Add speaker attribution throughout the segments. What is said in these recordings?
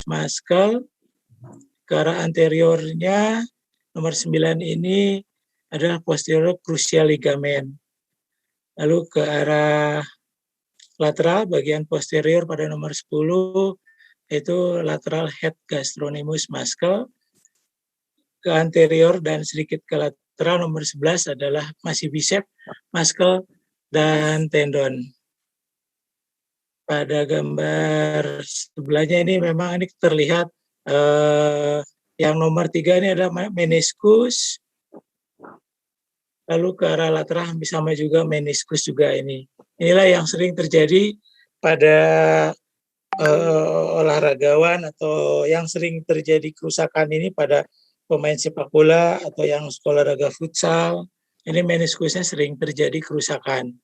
Speaker 1: muscle. Ke arah anteriornya nomor 9 ini adalah posterior cruciate ligament. Lalu ke arah lateral bagian posterior pada nomor 10 yaitu lateral head gastrocnemius muscle. Ke anterior dan sedikit ke lateral nomor 11 adalah masih bicep muscle dan tendon. Pada gambar sebelahnya ini memang ini terlihat yang nomor 3 ini adalah meniskus. Lalu ke arah lateral hampir sama juga meniskus juga ini. Inilah yang sering terjadi pada olahragawan atau yang sering terjadi kerusakan ini pada pemain sepak bola atau yang olahraga futsal. Ini meniskusnya sering terjadi kerusakan.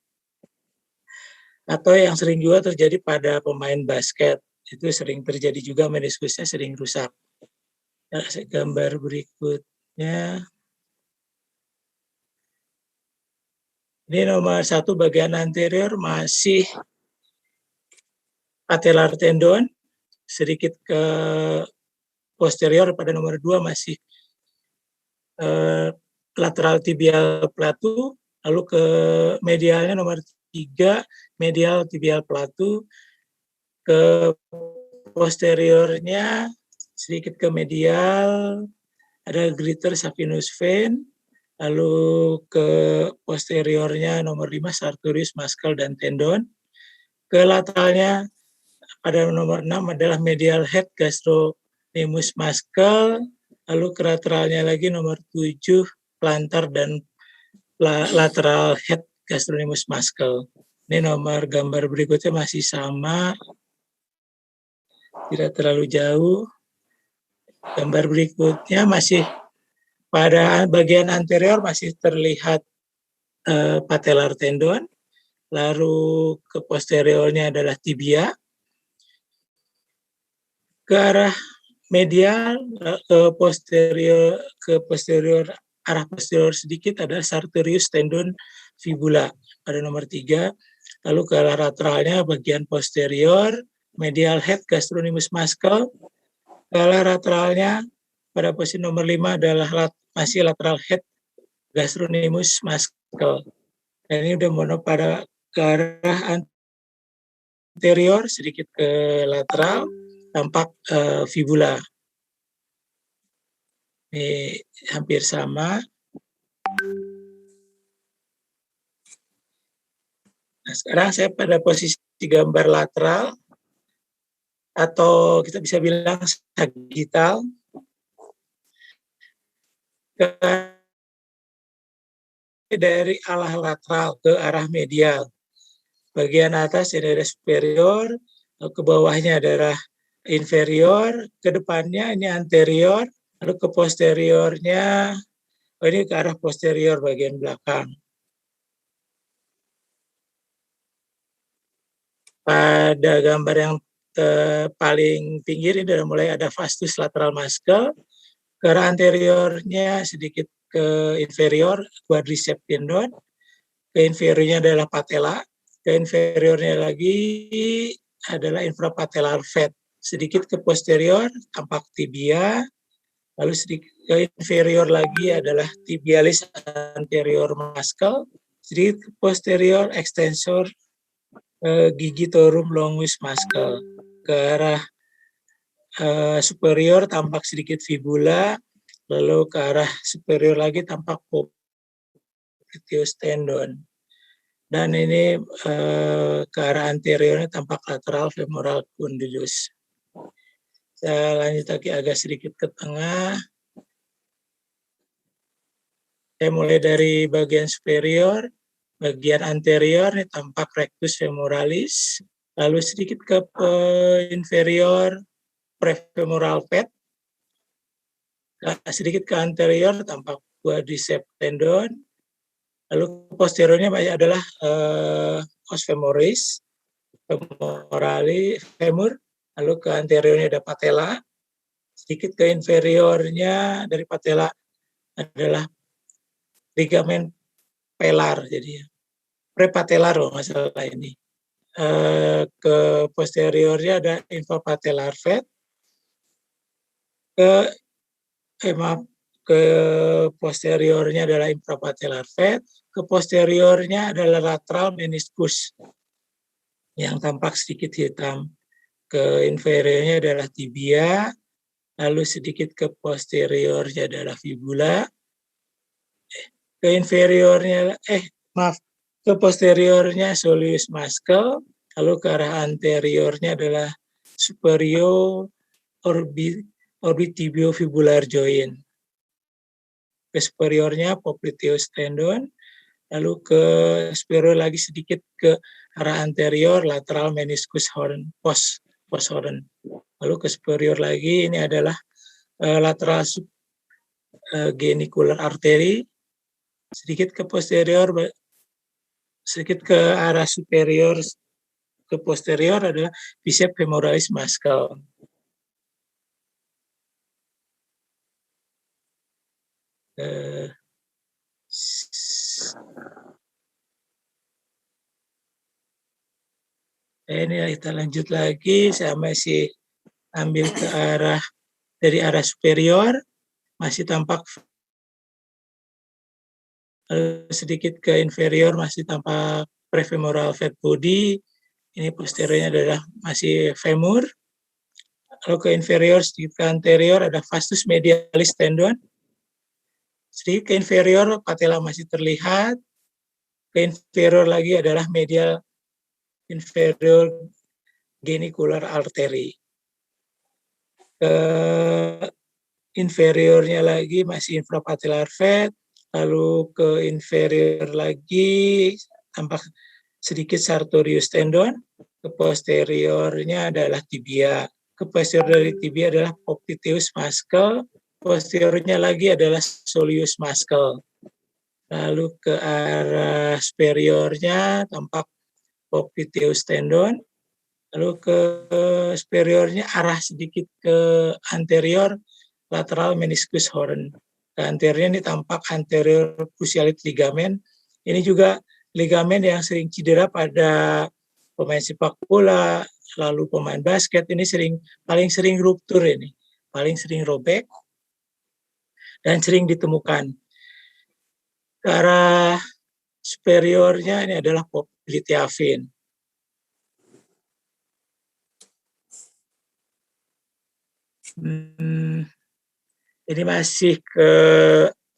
Speaker 1: Atau yang sering juga terjadi pada pemain basket. Itu sering terjadi juga meniskusnya sering rusak. Nah, gambar berikutnya. Ini nomor 1 bagian anterior masih patellar tendon, sedikit ke posterior pada nomor 2 masih lateral tibial plateau, lalu ke medialnya nomor 3 medial tibial plateau, ke posteriornya sedikit ke medial ada greater saphenous vein, lalu ke posteriornya nomor 5 sartorius muscle dan tendon, ke lateralnya pada nomor 6 adalah medial head gastrocnemius muscle, lalu ke lateralnya lagi nomor 7 plantar dan lateral head gastrocnemius muscle. Ini nomor gambar berikutnya masih sama, tidak terlalu jauh. Gambar berikutnya masih pada bagian anterior masih terlihat patellar tendon, lalu ke posteriornya adalah tibia. Ke arah medial ke posterior arah posterior sedikit adalah sartorius tendon fibula pada nomor 3. Lalu ke arah lateralnya bagian posterior medial head gastrocnemius muscle. Ke arah lateralnya pada posisi nomor 5 adalah masih lateral head gastrocnemius muscle. Dan ini udah mono pada ke arah anterior sedikit ke lateral tampak fibula. Ini hampir sama. Nah, sekarang saya pada posisi gambar lateral atau kita bisa bilang sagittal. Dari arah lateral ke arah medial. Bagian atas ini adalah superior, ke bawahnya adalah inferior, ke depannya ini anterior, lalu ke posteriornya, ini ke arah posterior bagian belakang. Pada gambar yang paling pinggir ini sudah mulai ada vastus lateral muscle, ke arah anteriornya sedikit ke inferior, quadriceps tendon, ke inferiornya adalah patella, ke inferiornya lagi adalah infrapatellar fat, sedikit ke posterior tampak tibia, lalu sedikit ke inferior lagi adalah tibialis anterior muscle, sedikit ke posterior extensor gigi thorum longus muscle, ke arah superior tampak sedikit fibula, lalu ke arah superior lagi tampak popliteus tendon. Dan ini ke arah anteriornya tampak lateral femoral condylus. Saya lanjut lagi agak sedikit ke tengah. Saya mulai dari bagian superior, bagian anterior ini tampak rectus femoralis, lalu sedikit ke inferior prefemoral pad, sedikit ke anterior tampak quadriceps tendon, lalu posteriornya adalah os femoris, femur, lalu ke anteriornya ada patella, sedikit ke inferiornya dari patella adalah ligamen pelar, jadi prepatellar masalah ini. Ke posteriornya ada infrapatellar fat, ke maaf, ke posteriornya adalah infrapatellar fat, ke posteriornya adalah lateral meniscus yang tampak sedikit hitam. Ke inferiornya adalah tibia, lalu sedikit ke posteriornya adalah fibula, ke inferiornya, maaf, ke posteriornya soleus muscle, lalu ke arah anteriornya adalah superior orbitibiofibular joint. Ke superiornya popliteus tendon, lalu ke superior lagi sedikit ke arah anterior lateral meniscus horn, post horn. Lalu ke superior lagi ini adalah lateral genicular artery, sedikit ke posterior, sedikit ke arah superior ke posterior adalah biceps femoralis muscle. Ini kita lanjut lagi, saya masih ambil ke arah dari arah superior, masih tampak sedikit ke inferior, masih tampak prefemoral fat body. Ini posteriornya adalah masih femur. Lalu ke inferior, sedikit ke anterior ada vastus medialis tendon. Sedikit ke inferior, patella masih terlihat. Ke inferior lagi adalah medial inferior genicular artery. Ke inferiornya lagi masih infrapatellar fat, lalu ke inferior lagi tampak sedikit sartorius tendon, ke posteriornya adalah tibia. Ke posterior dari tibia adalah popliteus muscle, posteriornya lagi adalah soleus muscle. Lalu ke arah superiornya tampak popliteus tendon, lalu ke superiornya arah sedikit ke anterior lateral meniscus horn. Ke anteriornya ini tampak anterior cruciate ligament. Ini juga ligamen yang sering cedera pada pemain sepak bola, lalu pemain basket. Ini paling sering ruptur ini, paling sering robek dan sering ditemukan. Ke arah superiornya ini adalah popliteal vein. Ini masih ke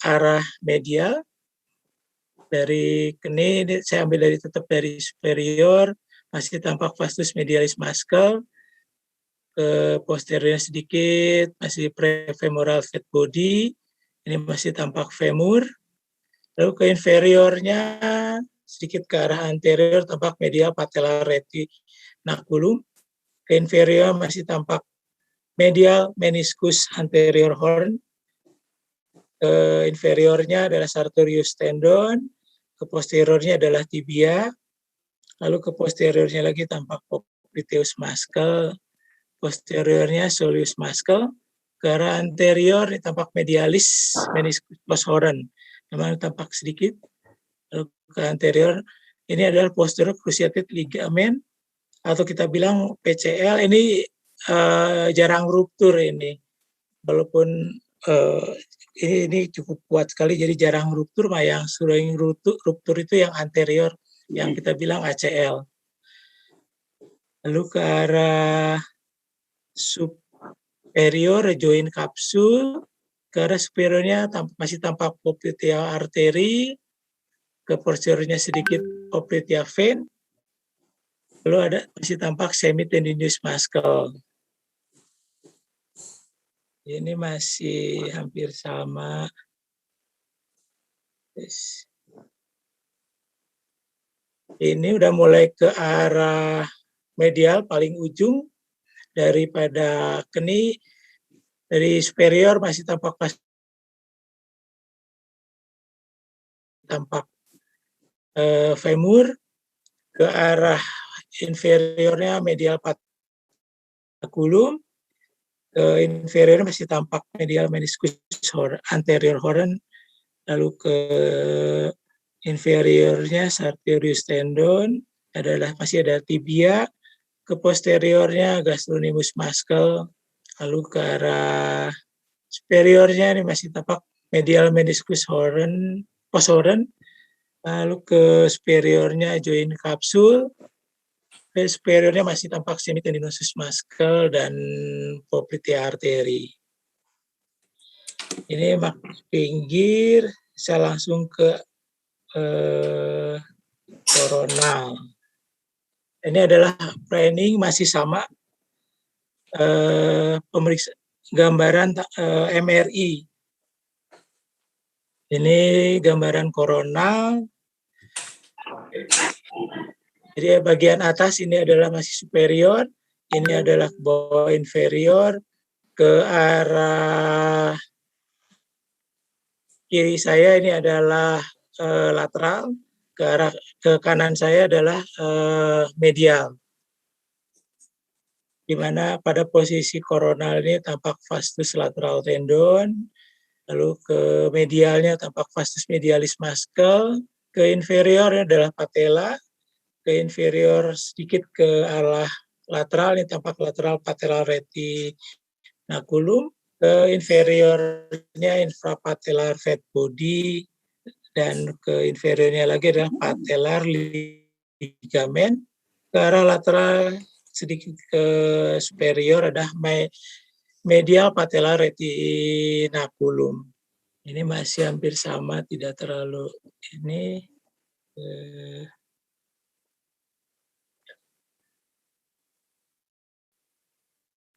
Speaker 1: arah medial. Dari keni, saya ambil tetap dari superior, masih tampak vastus medialis muscle. Ke posteriornya sedikit, masih prefemoral fat body. Ini masih tampak femur. Lalu ke inferiornya, sedikit ke arah anterior, tampak medial patellar retinaculum. Ke inferior masih tampak medial meniscus anterior horn. Ke inferiornya adalah sartorius tendon, ke posteriornya adalah tibia, lalu ke posteriornya lagi tampak popliteus muscle, posteriornya soleus muscle, ke arah anterior tampak medialis meniscus horn, memang tampak sedikit, lalu ke anterior ini adalah posterior cruciate ligament atau kita bilang PCL. Ini jarang ruptur ini, walaupun ini cukup kuat sekali, jadi jarang ruptur. Yang sering ruptur itu yang anterior, yang kita bilang ACL. Lalu ke arah superior joint kapsul, ke arah superiornya masih tampak popliteal artery, ke posteriornya sedikit popliteal vein, lalu masih tampak semitendinous muscle. Ini masih hampir sama. Ini udah mulai ke arah medial paling ujung daripada keni. Dari superior masih tampak femur. Ke arah inferiornya medial pataculum. Ke inferior masih tampak medial meniscus anterior horn. Lalu ke inferiornya sartorius tendon, masih ada tibia. Ke posteriornya gastrocnemius muscle, lalu ke arah superiornya ini masih tampak medial meniscus posthoran, lalu ke superiornya joint kapsul, ke superiornya masih tampak semitendinosus muscle dan popliteal artery. Ini pinggir, saya langsung ke koronal. Ini adalah planning masih sama, pemeriksa gambaran MRI. Ini gambaran koronal. Jadi bagian atas ini adalah masih superior, ini adalah bawah inferior, ke arah kiri saya ini adalah lateral, ke kanan saya adalah medial. Di mana pada posisi koronal ini tampak vastus lateral tendon, lalu ke medialnya tampak vastus medialis muscle, ke inferior adalah patella, ke inferior sedikit ke arah lateral ini tampak lateral patellar retinaculum, ke inferiornya infrapatellar fat body, dan ke inferiornya lagi adalah patellar ligamen. Ke arah lateral sedikit ke superior ada medial patellar retinaculum. Ini masih hampir sama, tidak terlalu ini.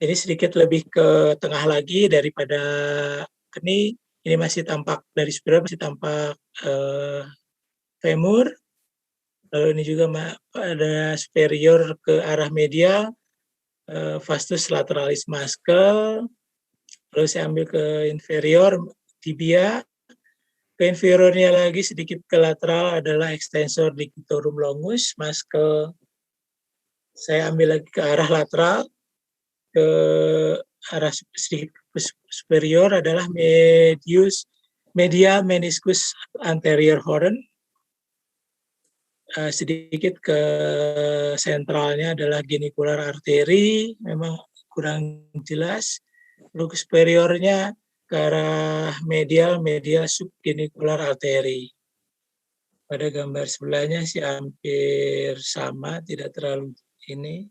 Speaker 1: Ini sedikit lebih ke tengah lagi daripada keni. Ini masih tampak dari superior masih tampak femur. Lalu ini juga ada superior ke arah medial, vastus lateralis muscle. Lalu saya ambil ke inferior tibia. Ke inferiornya lagi sedikit ke lateral adalah extensor digitorum longus muscle. Saya ambil lagi ke arah lateral, ke arah sedikit superior adalah medial meniscus anterior horn. Sedikit ke sentralnya adalah genicular artery, memang kurang jelas. Lalu superiornya ke arah medial subgenicular artery. Pada gambar sebelahnya sih hampir sama, tidak terlalu ini.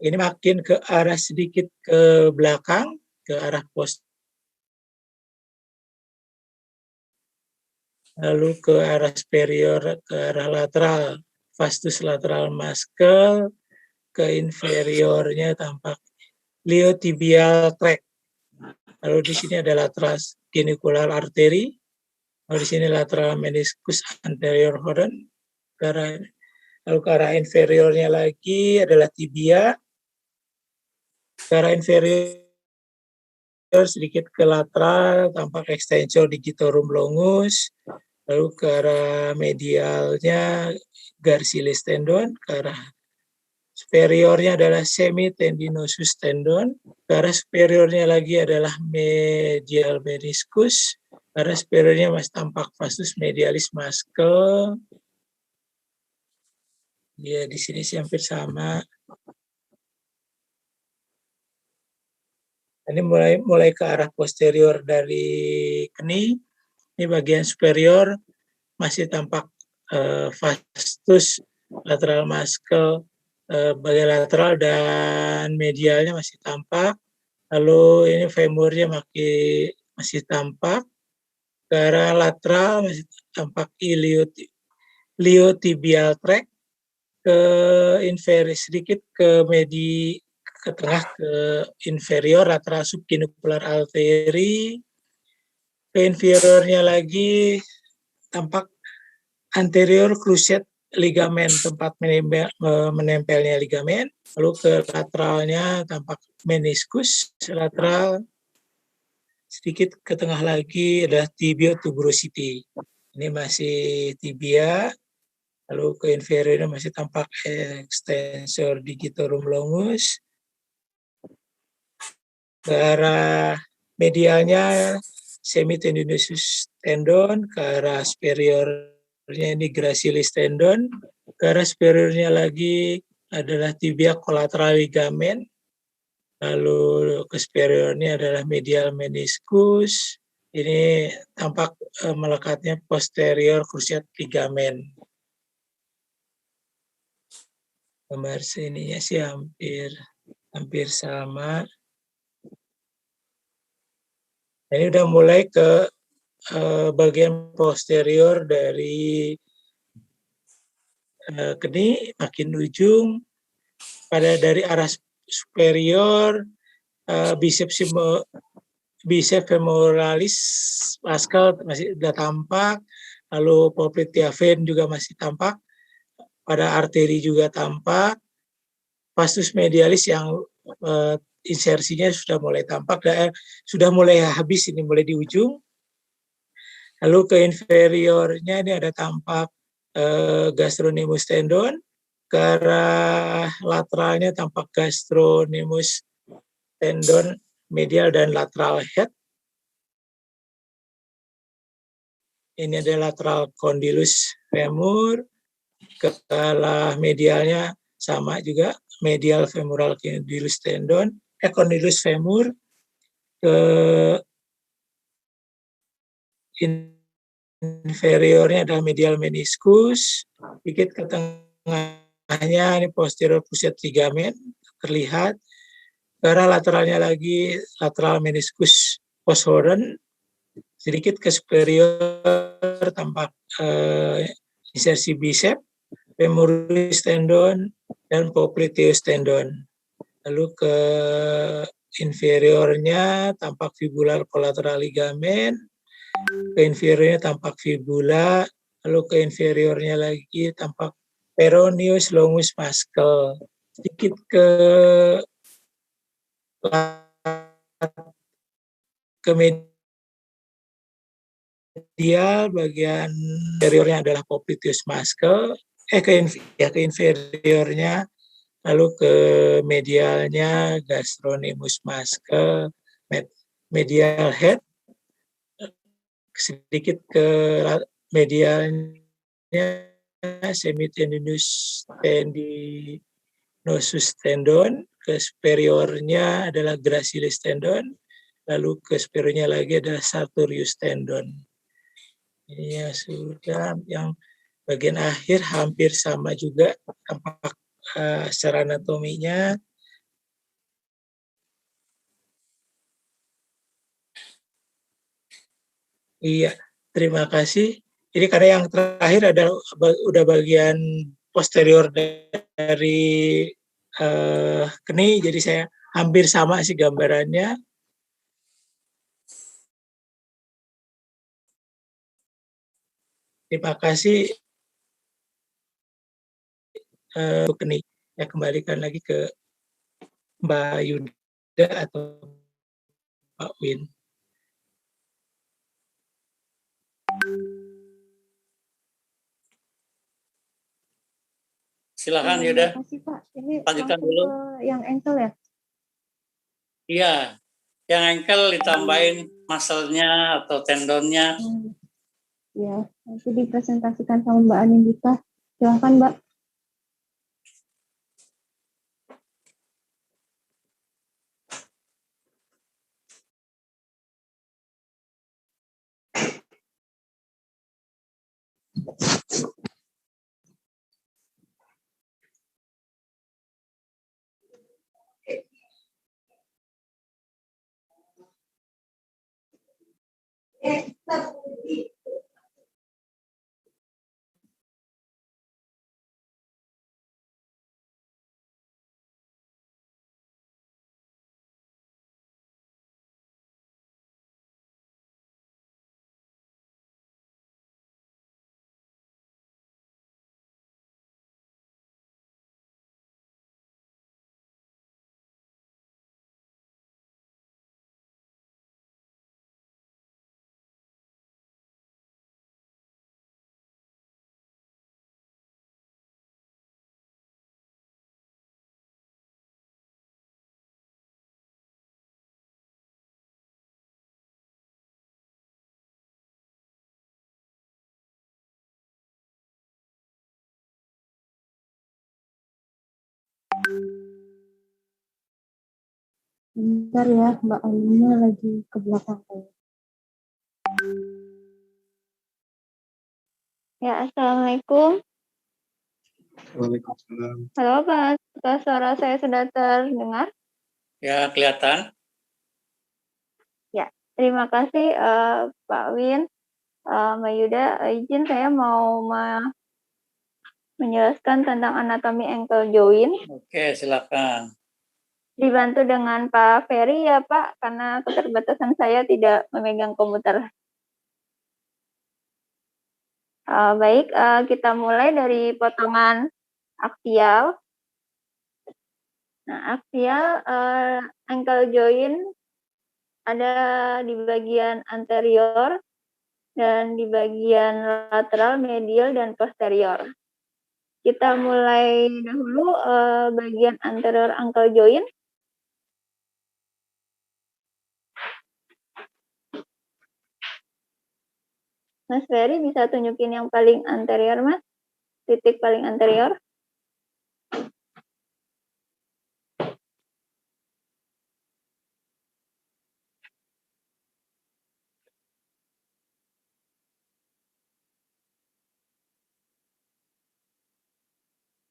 Speaker 1: Ini makin ke arah sedikit ke belakang, ke arah lalu ke arah superior, ke arah lateral, vastus lateral muscle, ke inferiornya tampak iliotibial tract. Lalu di sini ada lateral genicular artery, lalu di sini lateral meniscus anterior horn, lalu ke arah inferiornya lagi adalah tibia, ke arah inferior sedikit ke lateral tampak extensor digitorum longus, lalu ke arah medialnya gracilis tendon, ke arah superiornya adalah semitendinosus tendon, ke arah superiornya lagi adalah medial meniscus, ke arah superiornya masih tampak vastus medialis muscle. Ya, di sini sih hampir sama. Ini mulai ke arah posterior dari keni. Ini bagian superior masih tampak vastus lateral muscle bagian lateral dan medialnya masih tampak. Lalu ini femurnya masih tampak. Ke arah lateral masih tampak iliotibial tract. Ke inferior sedikit ke tengah ke inferior lateral subgenicular artery. Ke inferiornya lagi tampak anterior cruciate ligamen, tempat menempelnya ligamen. Lalu ke lateralnya tampak meniscus lateral. Sedikit ke tengah lagi ada tibia tuberosity. Ini masih tibia. Lalu ke inferiornya masih tampak extensor digitorum longus. Ke arah medialnya semitendinosus tendon, ke arah superiornya ini gracilis tendon, ke arah superiornya lagi adalah tibia kolateral ligamen, lalu ke superiornya adalah medial meniscus. Ini tampak melekatnya posterior cruciate ligamen. Gambar sininya sih hampir sama. Ini udah mulai ke bagian posterior dari keni, makin ujung. Dari arah superior, biceps femoralis pascal masih sudah tampak, lalu popliteal vein juga masih tampak, pada arteri juga tampak, vastus medialis yang insersinya sudah mulai tampak, sudah mulai habis, ini mulai di ujung. Lalu ke inferiornya ini ada tampak gastrocnemius tendon, ke arah lateralnya tampak gastrocnemius tendon medial dan lateral head. Ini adalah lateral condylus femur, ke arah medialnya sama juga, medial femoral condylus tendon, condylus femur, ke inferiornya adalah medial meniscus, sedikit ke tengahnya ini posterior cruciate ligamen terlihat, ke arah lateralnya lagi lateral meniscus posthoron, sedikit ke superior tampak insersi bicep, femoris tendon, dan popliteus tendon. Lalu ke inferiornya tampak fibular collateral ligamen, ke inferiornya tampak fibula, lalu ke inferiornya lagi tampak peroneus longus muscle. Sedikit ke medial, bagian inferiornya adalah popliteus muscle, ke inferiornya, lalu ke medialnya gastrocnemius muscle, medial head, sedikit ke medialnya semitendinous tendinosus tendon, ke superiornya adalah gracilis tendon, lalu ke superiornya lagi adalah sartorius tendon. Ini ya sudah, yang bagian akhir hampir sama juga tampak secara anatominya. Iya, terima kasih. Ini karena yang terakhir adalah udah bagian posterior dari keni, jadi saya hampir sama sih gambarannya. Terima kasih untuk keni. Saya kembalikan lagi ke Mbak Yuda atau Pak Win.
Speaker 2: Silakan Yuda.
Speaker 3: Terima kasih Pak. Ini
Speaker 2: lanjutkan
Speaker 3: langsung
Speaker 2: dulu.
Speaker 3: Ke yang ankle ya?
Speaker 2: Iya, yang ankle ditambahin muscle-nya atau tendonnya.
Speaker 3: Ya, nanti dipresentasikan sama Mbak Anindita. Silakan Mbak. Bentar ya, Mbak Alinya lagi ke belakang. Ya, Assalamualaikum.
Speaker 4: Waalaikumsalam.
Speaker 3: Halo Pak, suara saya sudah terdengar?
Speaker 2: Ya, kelihatan.
Speaker 3: Ya, terima kasih Pak Win. Mbak Yuda, izin saya mau menjelaskan tentang anatomi ankle joint.
Speaker 2: Oke, silakan.
Speaker 3: Dibantu dengan Pak Ferry ya Pak, karena keterbatasan saya tidak memegang komputer. Baik, kita mulai dari potongan aksial. Nah, aksial ankle joint ada di bagian anterior dan di bagian lateral, medial, dan posterior. Kita mulai dahulu bagian anterior ankle joint. Mas Ferry bisa tunjukin yang paling anterior, Mas? Titik paling anterior.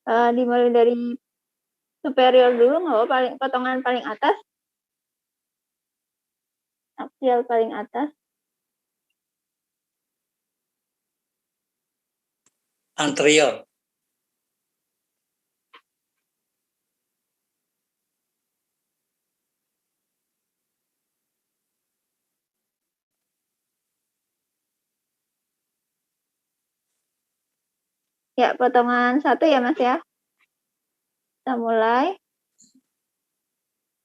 Speaker 3: Dimulai dari superior dulu, nggak apa, potongan paling atas. Aksial paling atas.
Speaker 2: Anterior.
Speaker 3: Ya, potongan satu ya, Mas ya. Kita mulai.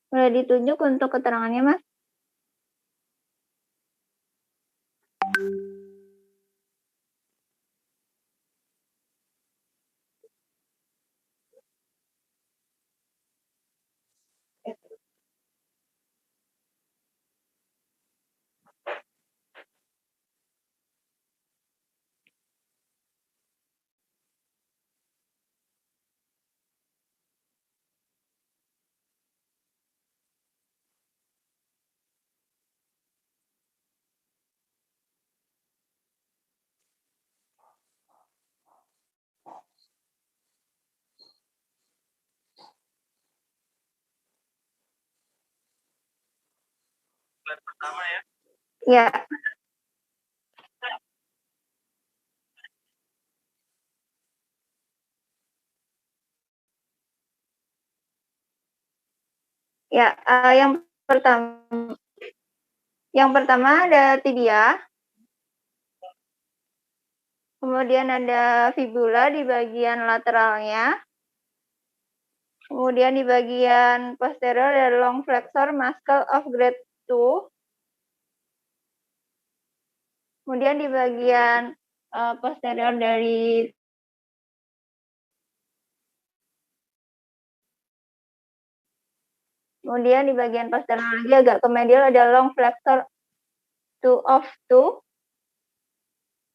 Speaker 3: Boleh ditunjuk untuk keterangannya, Mas?
Speaker 1: Pertama ya.
Speaker 3: Ya. Ya, yang pertama ada tibia. Kemudian ada fibula di bagian lateralnya. Kemudian di bagian posterior ada long flexor muscle of grade 2. Kemudian di bagian posterior dari Kemudian di bagian posterior lagi agak ke medial ada long flexor 2 of 2.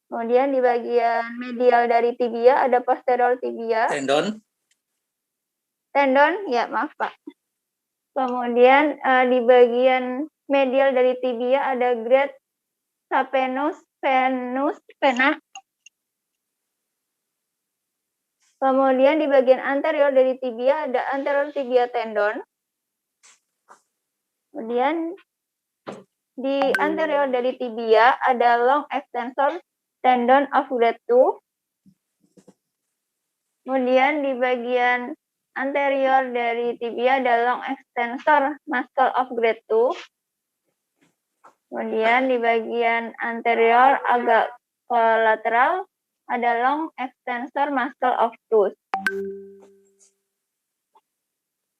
Speaker 3: Kemudian di bagian medial dari tibia ada posterior tibia.
Speaker 2: Tendon.
Speaker 3: Tendon, ya maaf Pak. Kemudian di bagian medial dari tibia ada grade saphenous vena. Kemudian di bagian anterior dari tibia ada anterior tibia tendon. Kemudian di anterior dari tibia ada long extensor tendon of grade 2. Kemudian di bagian anterior dari tibia ada long extensor muscle of grade 2. Kemudian di bagian anterior agak ke lateral ada long extensor muscle of 2.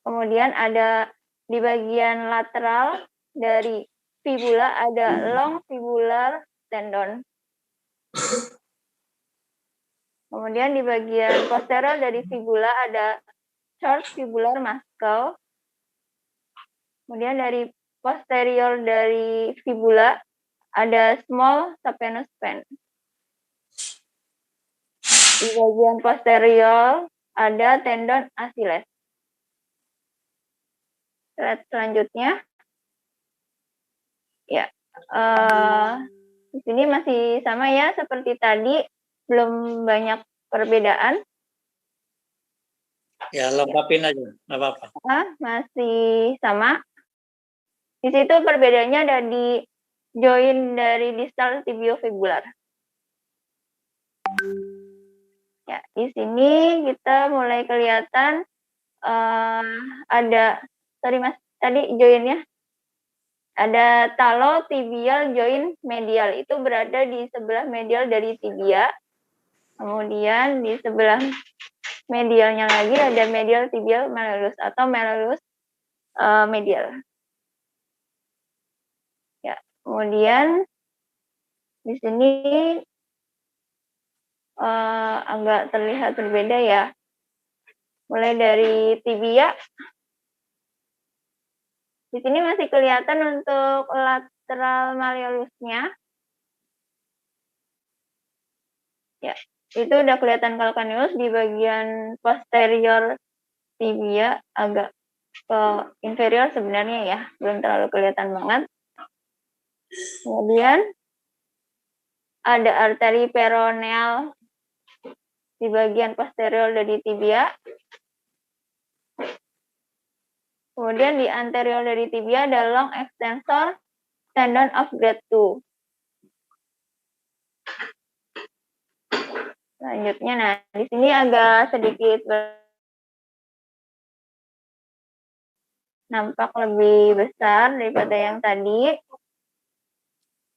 Speaker 3: Kemudian ada di bagian lateral dari fibula ada long fibular tendon. Kemudian di bagian posterior dari fibula ada short fibular muscle. Kemudian dari posterior dari fibula ada small saphenous vein. Di bagian posterior ada tendon Achilles. Slide selanjutnya. Ya, di sini masih sama ya seperti tadi, belum banyak perbedaan.
Speaker 2: Ya, lengkapin aja, nggak apa-apa.
Speaker 3: Masih sama. Di situ perbedaannya ada di join dari distal tibiofibular. Ya, di sini kita mulai kelihatan ada, sorry Mas, tadi joinnya. Ada talotibial joint medial, itu berada di sebelah medial dari tibia. Kemudian di sebelah medialnya lagi ada medial tibial malleolus atau malleolus medial. Ya, kemudian di sini agak terlihat berbeda ya. Mulai dari tibia. Di sini masih kelihatan untuk lateral malleolusnya. Ya, itu udah kelihatan calcaneus di bagian posterior tibia, agak ke inferior sebenarnya ya, belum terlalu kelihatan banget. Kemudian ada arteri peroneal di bagian posterior dari tibia. Kemudian di anterior dari tibia ada long extensor tendon of grade 2. Selanjutnya, nah di sini agak sedikit nampak lebih besar daripada yang tadi.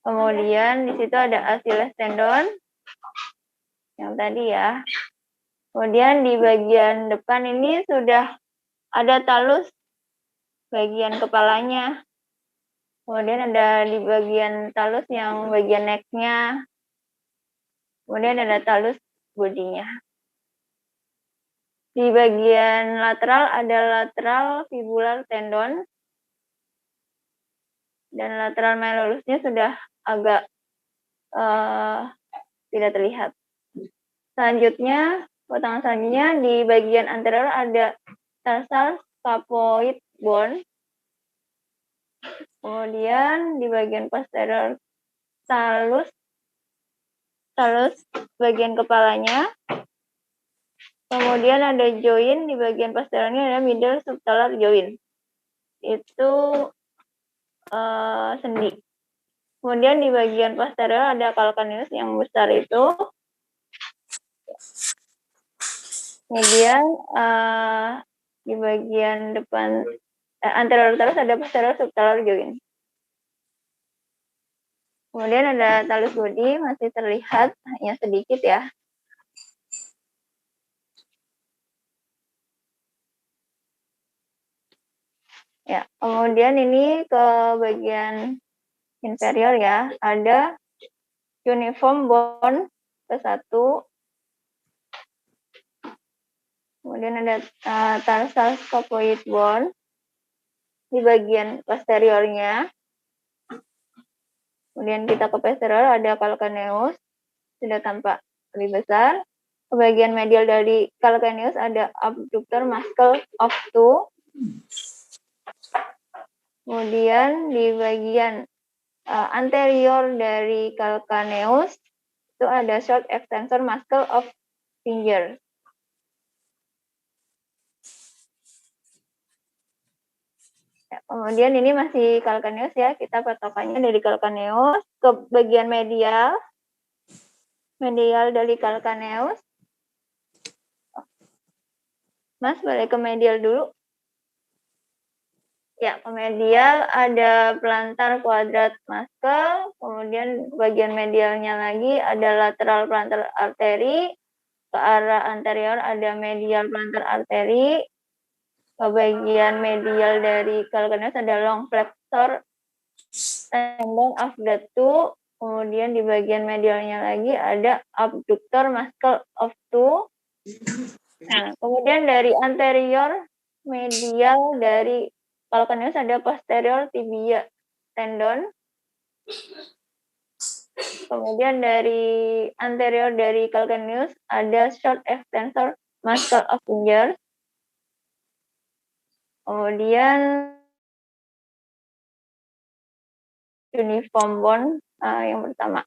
Speaker 3: Kemudian di situ ada Achilles tendon yang tadi ya. Kemudian di bagian depan ini sudah ada talus bagian kepalanya. Kemudian ada di bagian talus yang bagian neck-nya. Kemudian ada talus bodinya. Di bagian lateral ada lateral fibular tendon. Dan lateral malleolusnya sudah agak tidak terlihat. Selanjutnya, potongan selanjutnya di bagian anterior ada tarsal scapuloid bone. Kemudian di bagian posterior talus bagian kepalanya. Kemudian ada joint di bagian posteriornya, ada middle subtalar joint. Itu sendi. Kemudian di bagian posterior ada calcaneus yang besar itu. Kemudian di bagian depan anterior talus ada posterior subtalar joint. Kemudian ada talus body, masih terlihat hanya sedikit ya. Ya, kemudian ini ke bagian inferior ya, ada uniform bone ke-1. Kemudian ada tarsal scapuloid bone di bagian posteriornya. Kemudian kita ke posterior ada calcaneus, sudah tampak lebih besar. Ke bagian medial dari calcaneus ada abductor muscle of 2. Kemudian di bagian anterior dari calcaneus itu ada short extensor muscle of finger. Ya, kemudian ini masih calcaneus ya, kita patokannya dari calcaneus ke bagian medial dari calcaneus. Mas boleh ke medial dulu. Ya, ke medial ada plantar kuadrat muscle, kemudian bagian medialnya lagi ada lateral plantar artery, ke arah anterior ada medial plantar artery, ke bagian medial dari calcaneus ada long flexor tendon of grade 2, kemudian di bagian medialnya lagi ada abductor muscle of 2. Nah, kemudian dari anterior medial dari calcaneus ada posterior tibia tendon. Kemudian dari anterior dari calcaneus ada short extensor muscle of finger. Kemudian cuneiform bone yang pertama.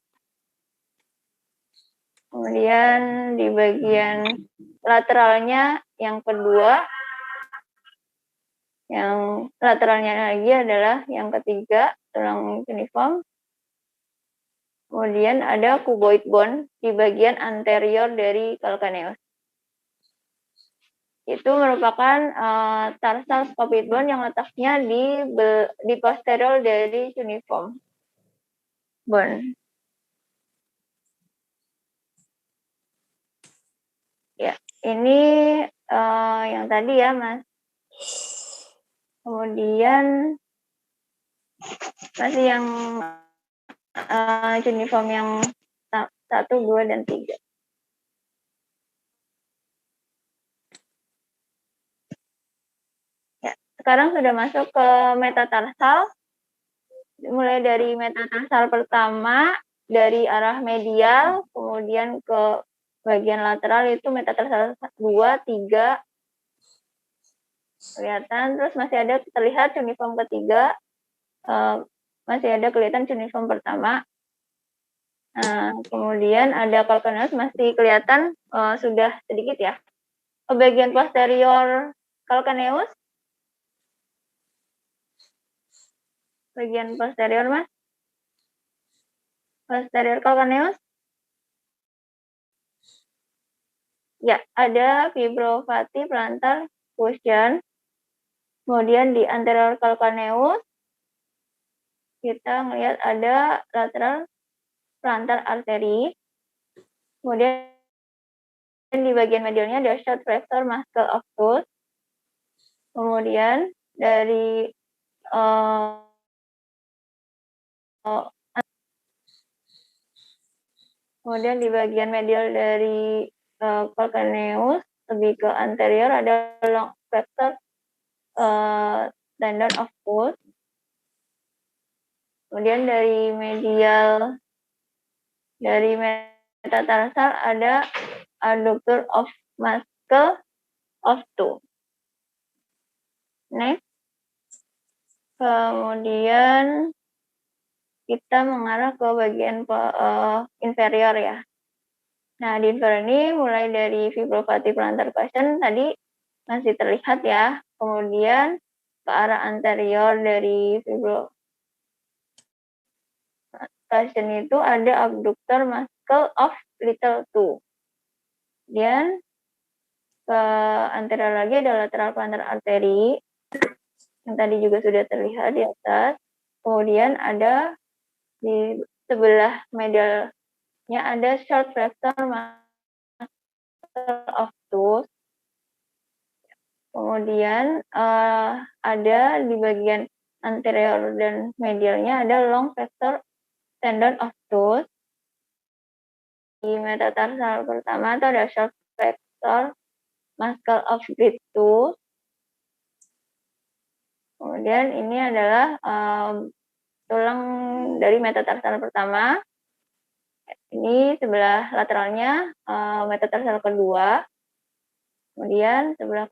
Speaker 3: Kemudian di bagian lateralnya yang kedua, yang lateralnya lagi adalah yang ketiga, tulang cuneiform. Kemudian ada cuboid bone di bagian anterior dari calcaneus. Itu merupakan tarsal scopoid bone yang letaknya di posterior dari cuneiform bone. Ya, ini yang tadi ya, Mas. Kemudian masih yang cuneiform yang 1, 2, dan 3. Ya, sekarang sudah masuk ke metatarsal. Mulai dari metatarsal pertama dari arah medial, kemudian ke bagian lateral itu metatarsal 2, 3 kelihatan, terus masih ada terlihat cuneiform ketiga, masih ada kelihatan cuneiform pertama. Kemudian ada calcaneus masih kelihatan sudah sedikit ya. Ke bagian posterior calcaneus, bagian posterior Mas, posterior calcaneus. Ya, ada fibrofatty plantar fusion. Kemudian di anterior calcaneus kita melihat ada lateral plantar artery. Kemudian di bagian medialnya ada short flexor muscle of tooth. Kemudian dari kemudian di bagian medial dari calcaneus lebih ke anterior ada long flexor tendon of tooth. Kemudian dari medial dari metatarsal ada adductor of muscle of tooth. Next. Kemudian kita mengarah ke bagian inferior ya. Nah, di inferior ini mulai dari fibrofatty plantar fusion tadi masih terlihat ya. Kemudian ke arah anterior dari fibrofatty fusion itu ada abductor muscle of little toe. Kemudian ke anterior lagi ada lateral plantar artery yang tadi juga sudah terlihat di atas. Kemudian ada di sebelah medialnya ada short flexor muscle of tooth. Kemudian ada di bagian anterior dan medialnya ada long flexor tendon of tooth. Di metatarsal pertama itu ada short flexor muscle of great tooth. Kemudian ini adalah tulang dari metatarsal pertama. Ini sebelah lateralnya metatarsal kedua. Kemudian sebelah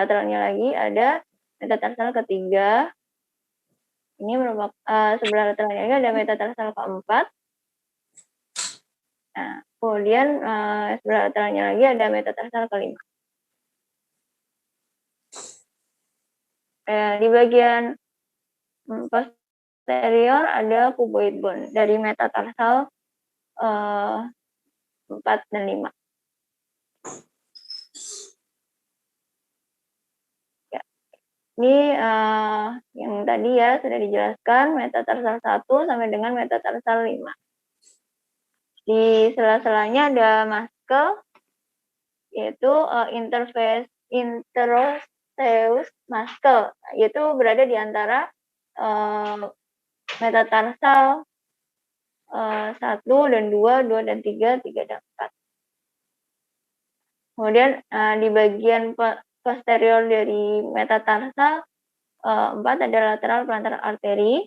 Speaker 3: lateralnya lagi ada metatarsal ketiga. Ini merupakan sebelah lateralnya lagi ada metatarsal keempat. Nah, kemudian sebelah lateralnya lagi ada metatarsal kelima. Di bagian posterior ada cuboid bone dari metatarsal 4 dan 5. Ya. Ini yang tadi ya sudah dijelaskan metatarsal 1 sampai dengan metatarsal 5. Di sela-selanya ada muscle yaitu interosseous muscle, yaitu berada di antara metatarsal 1 dan 2, 2 dan 3, 3 dan 4. Kemudian di bagian posterior dari metatarsal 4 ada lateral plantar artery.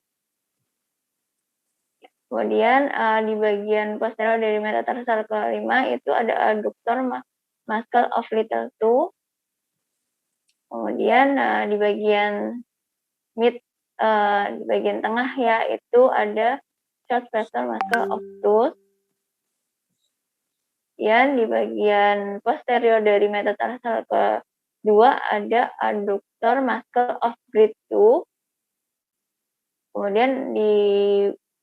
Speaker 3: Kemudian di bagian posterior dari metatarsal kelima itu ada adductor muscle of little toe. Kemudian di bagian mid di bagian tengah ya, itu ada short flexor muscle of tooth. Kemudian di bagian posterior dari metatarsal kedua ada adductor muscle of grade 2. Kemudian di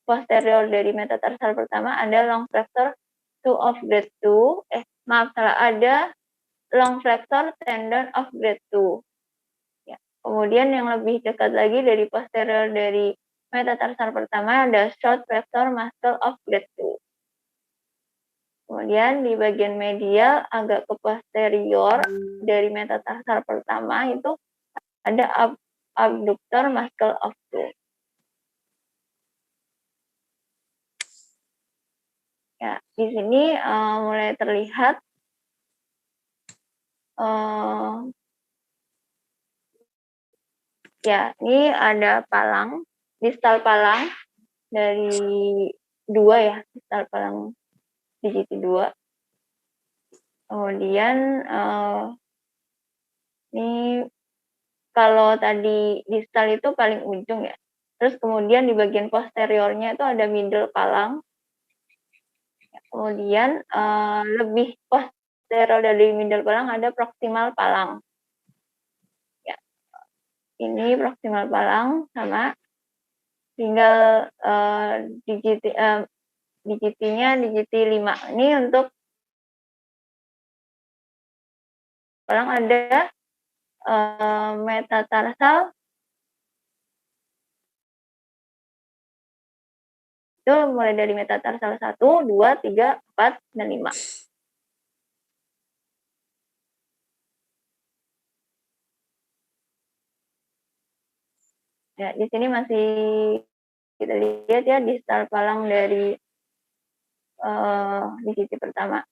Speaker 3: posterior dari metatarsal pertama ada long flexor 2 of grade 2. Ada long flexor tendon of grade 2. Ya. Kemudian yang lebih dekat lagi dari posterior dari metatarsal pertama ada short flexor muscle of grade 2. Kemudian di bagian medial agak ke posterior dari metatarsal pertama itu ada abductor muscle of tooth. Ya, di sini mulai terlihat ya, ini ada palang, distal palang dari 2 ya, distal palang digit 2. Kemudian ini kalau tadi distal itu paling ujung ya. Terus kemudian di bagian posteriornya itu ada middle palang. Kemudian lebih posterior dari middle palang ada proximal palang. Ya. Ini proximal palang sama, tinggal digitinya digiti 5. Ini untuk palang ada metatarsal itu mulai dari metatarsal 1, 2, 3, 4, dan 5. Ya, di sini masih kita lihat ya distal palang dari digiti pertama.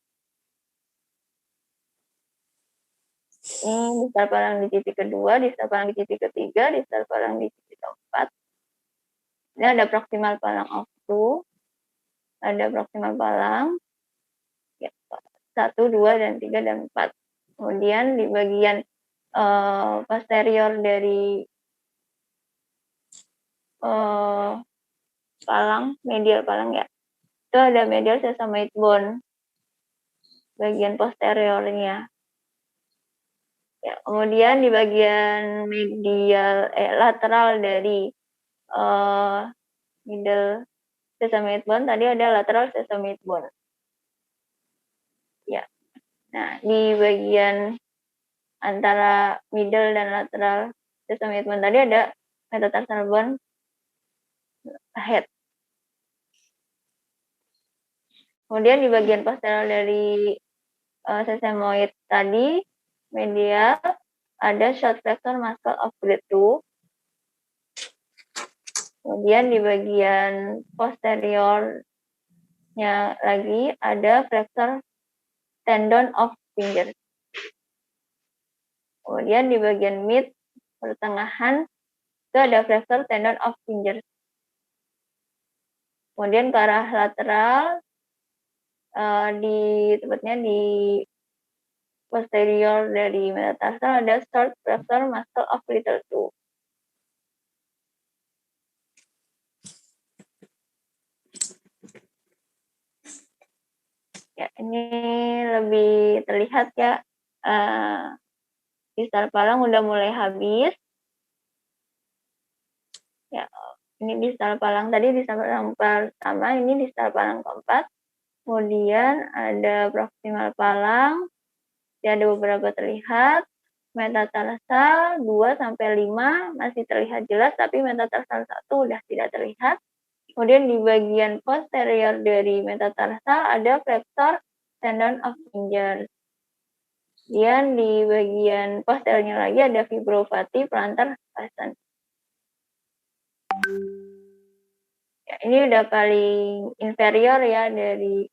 Speaker 3: Ini distal palang digiti kedua, distal palang digiti ketiga, distal palang digiti keempat. Ini ada proximal palang of 2, ada proximal palang ya, 1, 2, dan 3, dan 4. Kemudian di bagian posterior dari palang, medial palang ya, itu ada medial sesamoid bone bagian posteriornya. Ya, kemudian di bagian medial lateral dari middle sesamoid bone tadi ada lateral sesamoid bone. Ya. Nah, di bagian antara middle dan lateral sesamoid bone tadi ada metatarsal bone head. Kemudian di bagian posterior dari sesamoid tadi medial ada short flexor muscle of grade 2. Kemudian di bagian posteriornya lagi ada flexor tendon of fingers. Kemudian di bagian mid pertengahan itu ada flexor tendon of fingers. Kemudian ke arah lateral tepatnya di posterior dari metatarsal ada short flexor muscle of little toe. Ya, ini lebih terlihat ya, distal palang udah mulai habis. Ya, ini distal palang tadi, distal palang pertama, ini distal palang keempat. Kemudian ada proximal palang, ya ada beberapa terlihat. Metatarsal 2 sampai 5 masih terlihat jelas, tapi metatarsal 1 udah tidak terlihat. Kemudian di bagian posterior dari metatarsal ada flexor tendon of fingers. Kemudian di bagian posteriornya lagi ada fibrovati plantar facet. Ya, ini udah paling inferior ya dari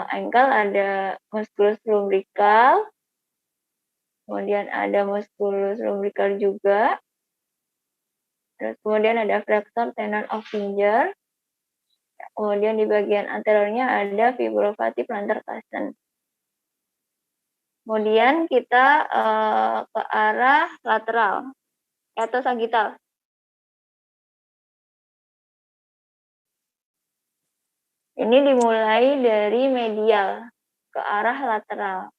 Speaker 3: ankle, ada musculus lumbrical. Kemudian ada musculus lumbrical juga. Terus kemudian ada flexor tendon of finger. Kemudian di bagian anteriornya ada fibrovati plantar facet. Kemudian kita ke arah lateral atau sagittal. Ini dimulai dari medial ke arah lateral.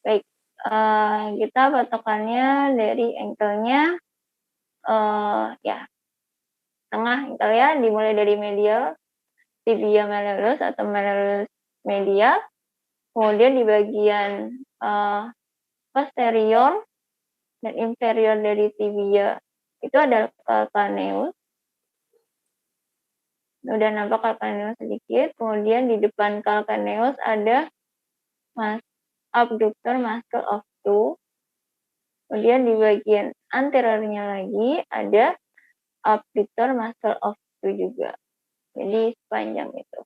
Speaker 3: Baik, kita patokannya dari ankle-nya, ya, tengah ankle ya, dimulai dari medial, tibia malleolus atau malleolus medial, kemudian di bagian posterior dan inferior dari tibia itu ada calcaneus. Udah nampak calcaneus sedikit, kemudian di depan calcaneus ada abductor muscle of two. Kemudian di bagian anteriornya lagi ada abductor muscle of two juga. Jadi sepanjang itu.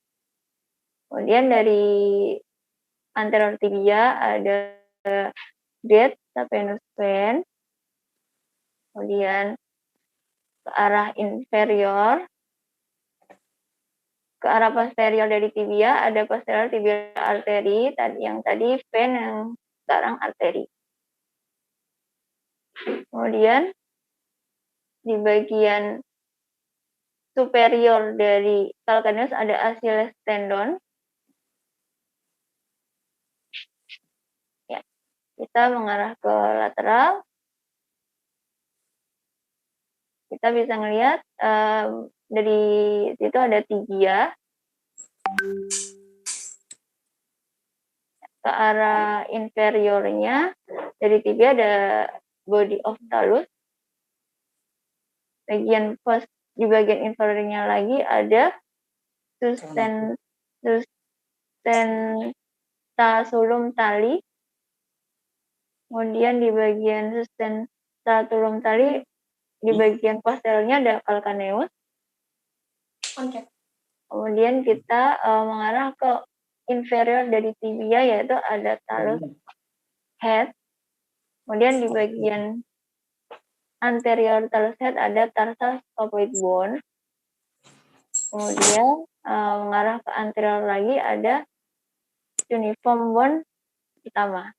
Speaker 3: Kemudian dari anterior tibia ada great saphenous vein. Kemudian ke arah inferior, ke arah posterior dari tibia ada posterior tibial artery, yang tadi vein, yang sekarang arteri. Kemudian di bagian superior dari calcaneus ada Achilles tendon. Ya, kita mengarah ke lateral. Kita bisa melihat dari situ ada tibia. Ke arah inferiornya dari tibia ada body of talus. Di bagian inferiornya lagi ada sustentaculum tali. Kemudian di bagian sustentaculum tali di bagian posteriornya ada calcaneus. Kemudian kita mengarah ke inferior dari tibia, yaitu ada talus head. Kemudian di bagian anterior talus head ada tarsal scopoid bone. Kemudian mengarah ke anterior lagi ada cuneiform bone utama.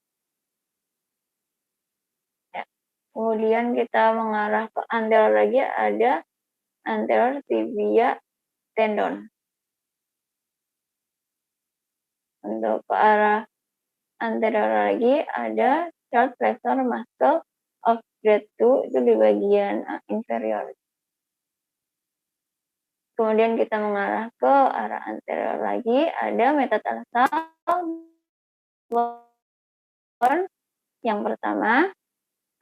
Speaker 3: Ya. Kemudian kita mengarah ke anterior lagi ada anterior tibia tendon. Untuk ke arah anterior lagi ada short flexor muscle of grade 2, itu di bagian inferior. Kemudian kita mengarah ke arah anterior lagi ada metatarsal bone yang pertama,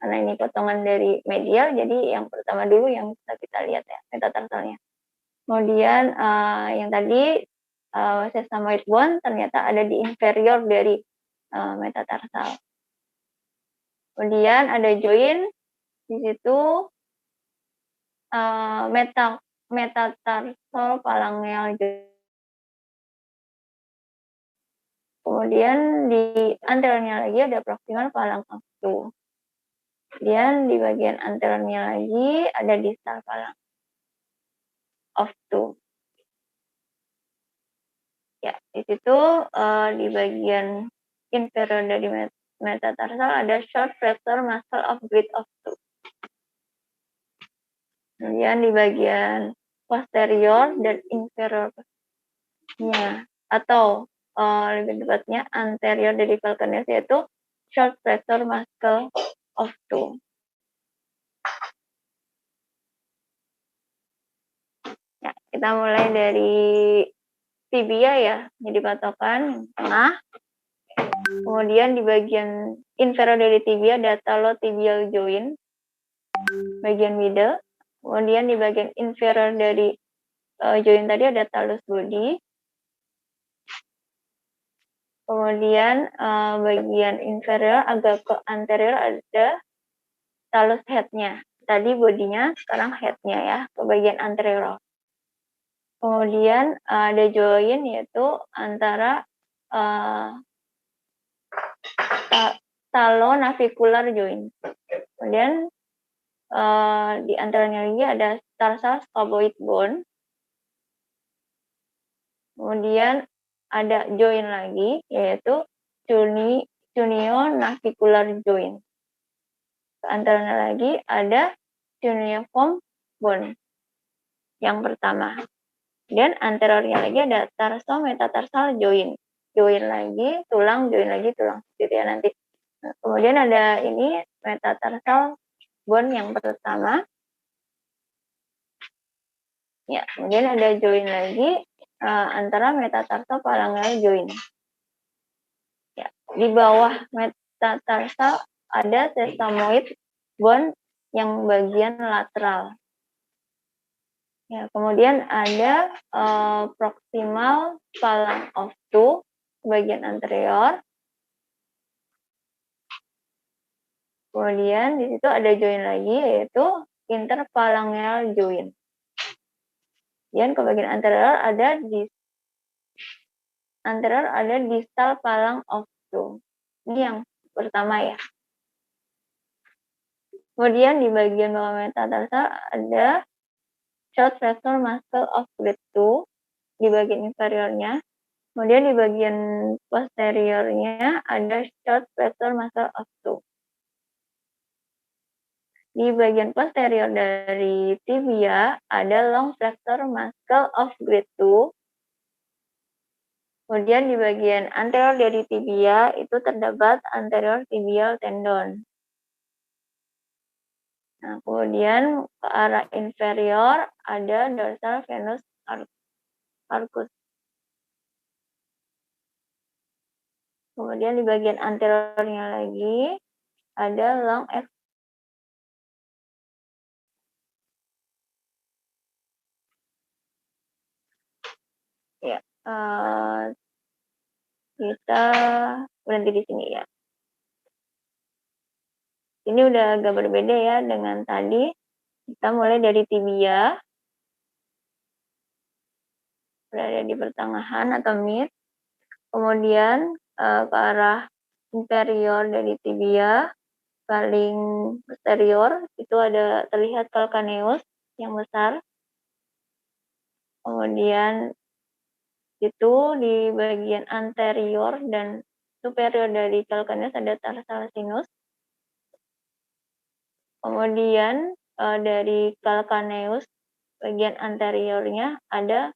Speaker 3: karena ini potongan dari medial, jadi yang pertama dulu yang bisa kita lihat ya, metatarsalnya. Kemudian yang tadi sesamoid bone ternyata ada di inferior dari metatarsal. Kemudian ada join di situ metatarsal phalangeal. Kemudian di anteriornya lagi ada proximal phalanx of two. Kemudian di bagian anteriornya lagi ada distal phalanx of two. Ya, di situ di bagian inferior dari metatarsal ada short flexor muscle of grade of two. Kemudian di bagian posterior dan inferiornya atau lebih tepatnya anterior dari calcaneus yaitu short flexor muscle of two. Ya, kita mulai dari tibia ya, jadi patokan tengah. Kemudian di bagian inferior dari tibia ada talotibial joint, bagian middle. Kemudian di bagian inferior dari joint tadi ada talus body. Kemudian bagian inferior agak ke anterior ada talus head-nya. Tadi bodinya, sekarang head-nya ya, ke bagian anterior. Kemudian ada join yaitu antara talonavicular joint. Kemudian di antaranya lagi ada tarsal scopoid bone. Kemudian ada joint lagi yaitu cuneo-navicular joint. Ke antaranya lagi ada cuneiform bone yang pertama. Dan anteriornya lagi ada tarso-metatarsal join. Join lagi, tulang, join lagi, tulang. Gitu ya nanti. Nah, kemudian ada ini metatarsal bone yang pertama. Ya, kemudian ada join lagi antara metatarsophalangeal join. Ya, di bawah metatarsal ada sesamoid bone yang bagian lateral. Ya, kemudian ada proximal phalanx of two bagian anterior. Kemudian di situ ada join lagi yaitu interphalangeal join. Dan ke bagian anterior ada distal phalanx of two. Ini yang pertama ya. Kemudian di bagian bawah metatarsal ada short flexor muscle of grade 2 di bagian inferiornya. Kemudian di bagian posteriornya ada short flexor muscle of 2. Di bagian posterior dari tibia ada long flexor muscle of grade 2. Kemudian di bagian anterior dari tibia itu terdapat anterior tibial tendon. Nah, kemudian ke arah inferior ada dorsal venous arcus. Kemudian di bagian anteriornya lagi ada long ya. Kita berhenti di sini ya. Ini udah agak berbeda ya dengan tadi. Kita mulai dari tibia, berada di pertengahan atau mid. Kemudian ke arah inferior dari tibia, paling posterior itu ada terlihat calcaneus yang besar. Kemudian itu di bagian anterior dan superior dari calcaneus ada tarsal sinus. Kemudian dari calcaneus bagian anteriornya ada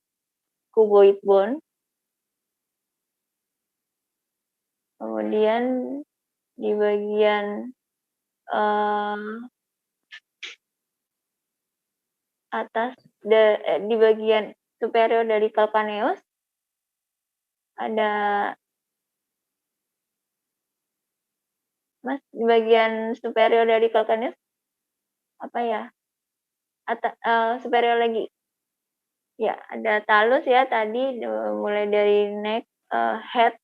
Speaker 3: cuboid bone. Kemudian di bagian atas di bagian superior dari calcaneus ada Mas, di bagian superior dari calcaneus apa ya? Superior lagi. Ya, ada talus ya tadi mulai dari neck, head.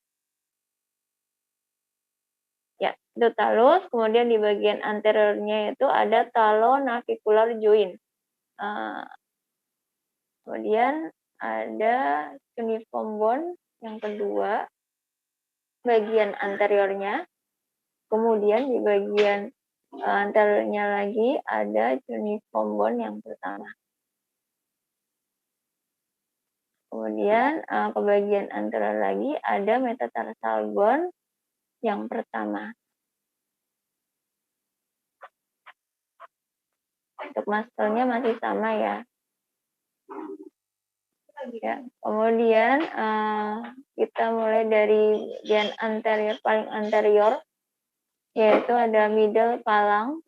Speaker 3: Ya, itu talus. Kemudian di bagian anteriornya itu ada talonavicular joint. Kemudian ada cuneiform bone yang kedua, bagian anteriornya. Kemudian di bagian anteriornya lagi ada cuneiform bone yang pertama. Kemudian ke bagian anterior lagi ada metatarsal bone yang pertama. Untuk muscle-nya masih sama ya. Ya, kemudian kita mulai dari bagian anterior, paling anterior, yaitu ada middle phalanx.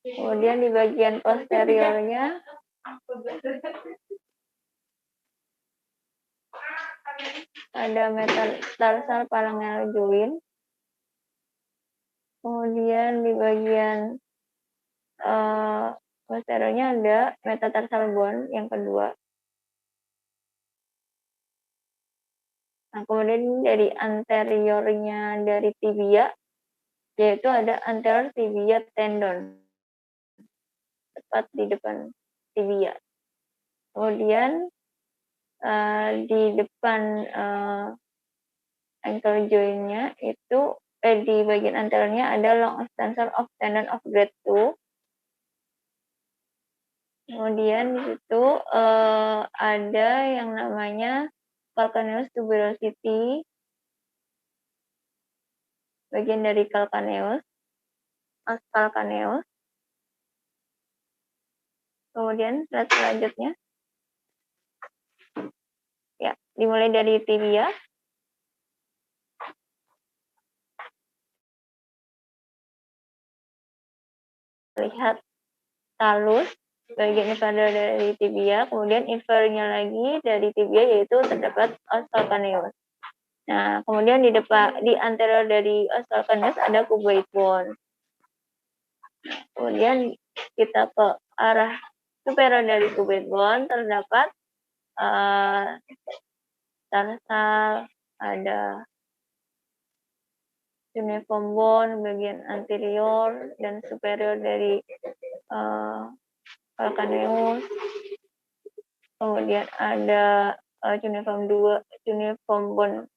Speaker 3: Kemudian di bagian posteriornya ada metatarsal phalangeal joint. Kemudian di bagian posteriornya ada metatarsal bone yang kedua. Nah, kemudian dari anteriornya dari tibia, yaitu ada anterior tibia tendon, tepat di depan tibia. Kemudian di depan ankle joint-nya itu di bagian anteriornya ada long extensor of tendon of grade 2. Kemudian di situ ada yang namanya calcaneus tuberosity, bagian dari calcaneus, calcaneus. Kemudian slide selanjutnya. dimulai dari tibia. Lihat talus, bagian inferior dari tibia, kemudian inferiornya lagi dari tibia yaitu terdapat os calcaneus. Nah, kemudian di anterior dari os calcaneus ada cuboid bone. Kemudian kita ke arah superior dari cuboid bone terdapat tarsal, ada cuneiform bone bagian anterior dan superior dari calcaneus. Kemudian ada cuneiform bone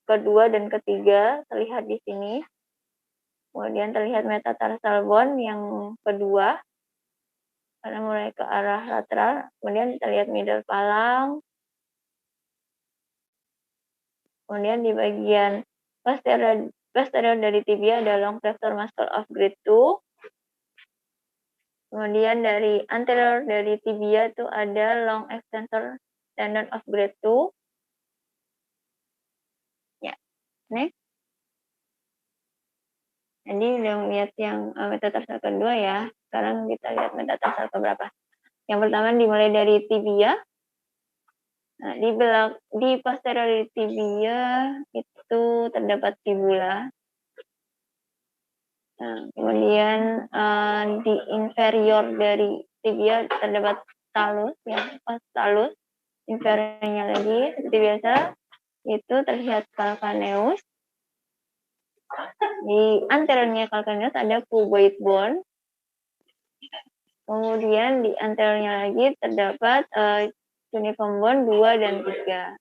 Speaker 3: kedua dan ketiga terlihat di sini. Kemudian terlihat metatarsal bone yang kedua karena mulai ke arah lateral. Kemudian terlihat middle palang. Kemudian di bagian posterior dari tibia ada long flexor muscle of grade 2. Kemudian dari anterior dari tibia itu ada long extensor tendon of grade 2. Ya, next. Jadi udah melihat yang metatarsal kedua ya. Sekarang kita lihat metatarsal keberapa. Yang pertama dimulai dari tibia. Nah, di posterior dari tibia itu terdapat fibula. Nah, kemudian di inferior dari tibia terdapat talus, yang pas talus. Inferiornya lagi seperti biasa itu terlihat calcaneus. Di anteriornya calcaneus ada cuboid bone. Kemudian di anteriornya lagi terdapat cuneiform bone 2 dan 3.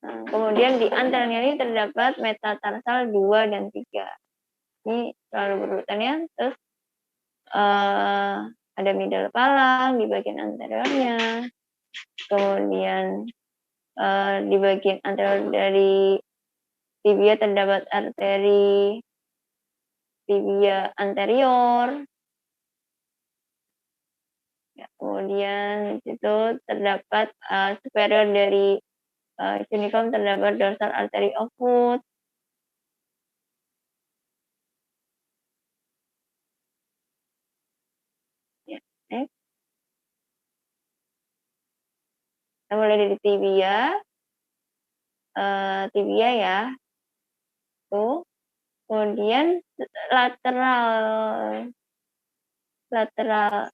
Speaker 3: Nah, kemudian di anteriornya ini terdapat metatarsal 2 dan 3. Ini selalu berurutannya. Terus ada middle palang di bagian anteriornya. Kemudian di bagian anterior dari tibia terdapat arteri tibia anterior. Ya, kemudian itu terdapat superior dari cuneiform terdapat dorsal artery of foot. Ya, next. Kita mulai dari tibia. Tibia ya. Tuh. Kemudian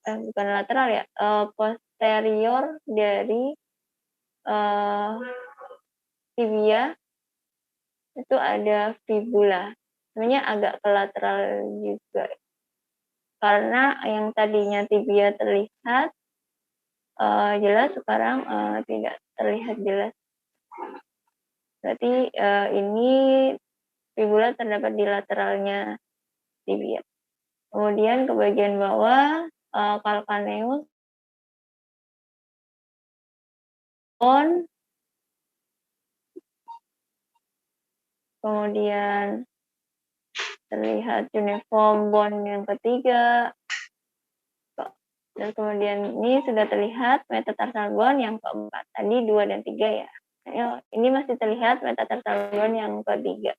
Speaker 3: bukan lateral ya, posterior dari tibia itu ada fibula. Sebenarnya agak ke lateral juga. Karena yang tadinya tibia terlihat jelas, sekarang tidak terlihat jelas. Berarti ini fibula terdapat di lateralnya tibia. Kemudian ke bagian bawah calcaneus bone. Kemudian terlihat cuneiform bone yang ketiga. Dan kemudian ini sudah terlihat metatarsal bone yang keempat. Tadi 2 dan 3 ya. Ini masih terlihat metatarsal bone yang ketiga.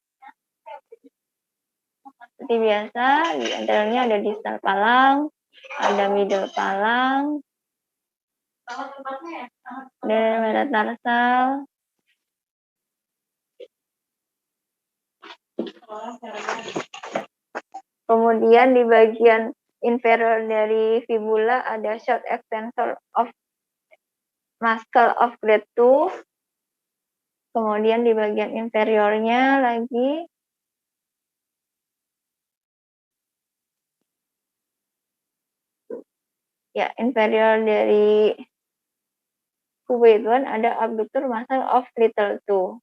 Speaker 3: Seperti biasa, di antaranya ada distal palang, ada middle palang, dan metatarsal. Kemudian di bagian inferior dari fibula ada short extensor of muscle of grade 2. Kemudian di bagian inferiornya lagi ya, inferior dari cuboid bone ada abductor muscle of little 2.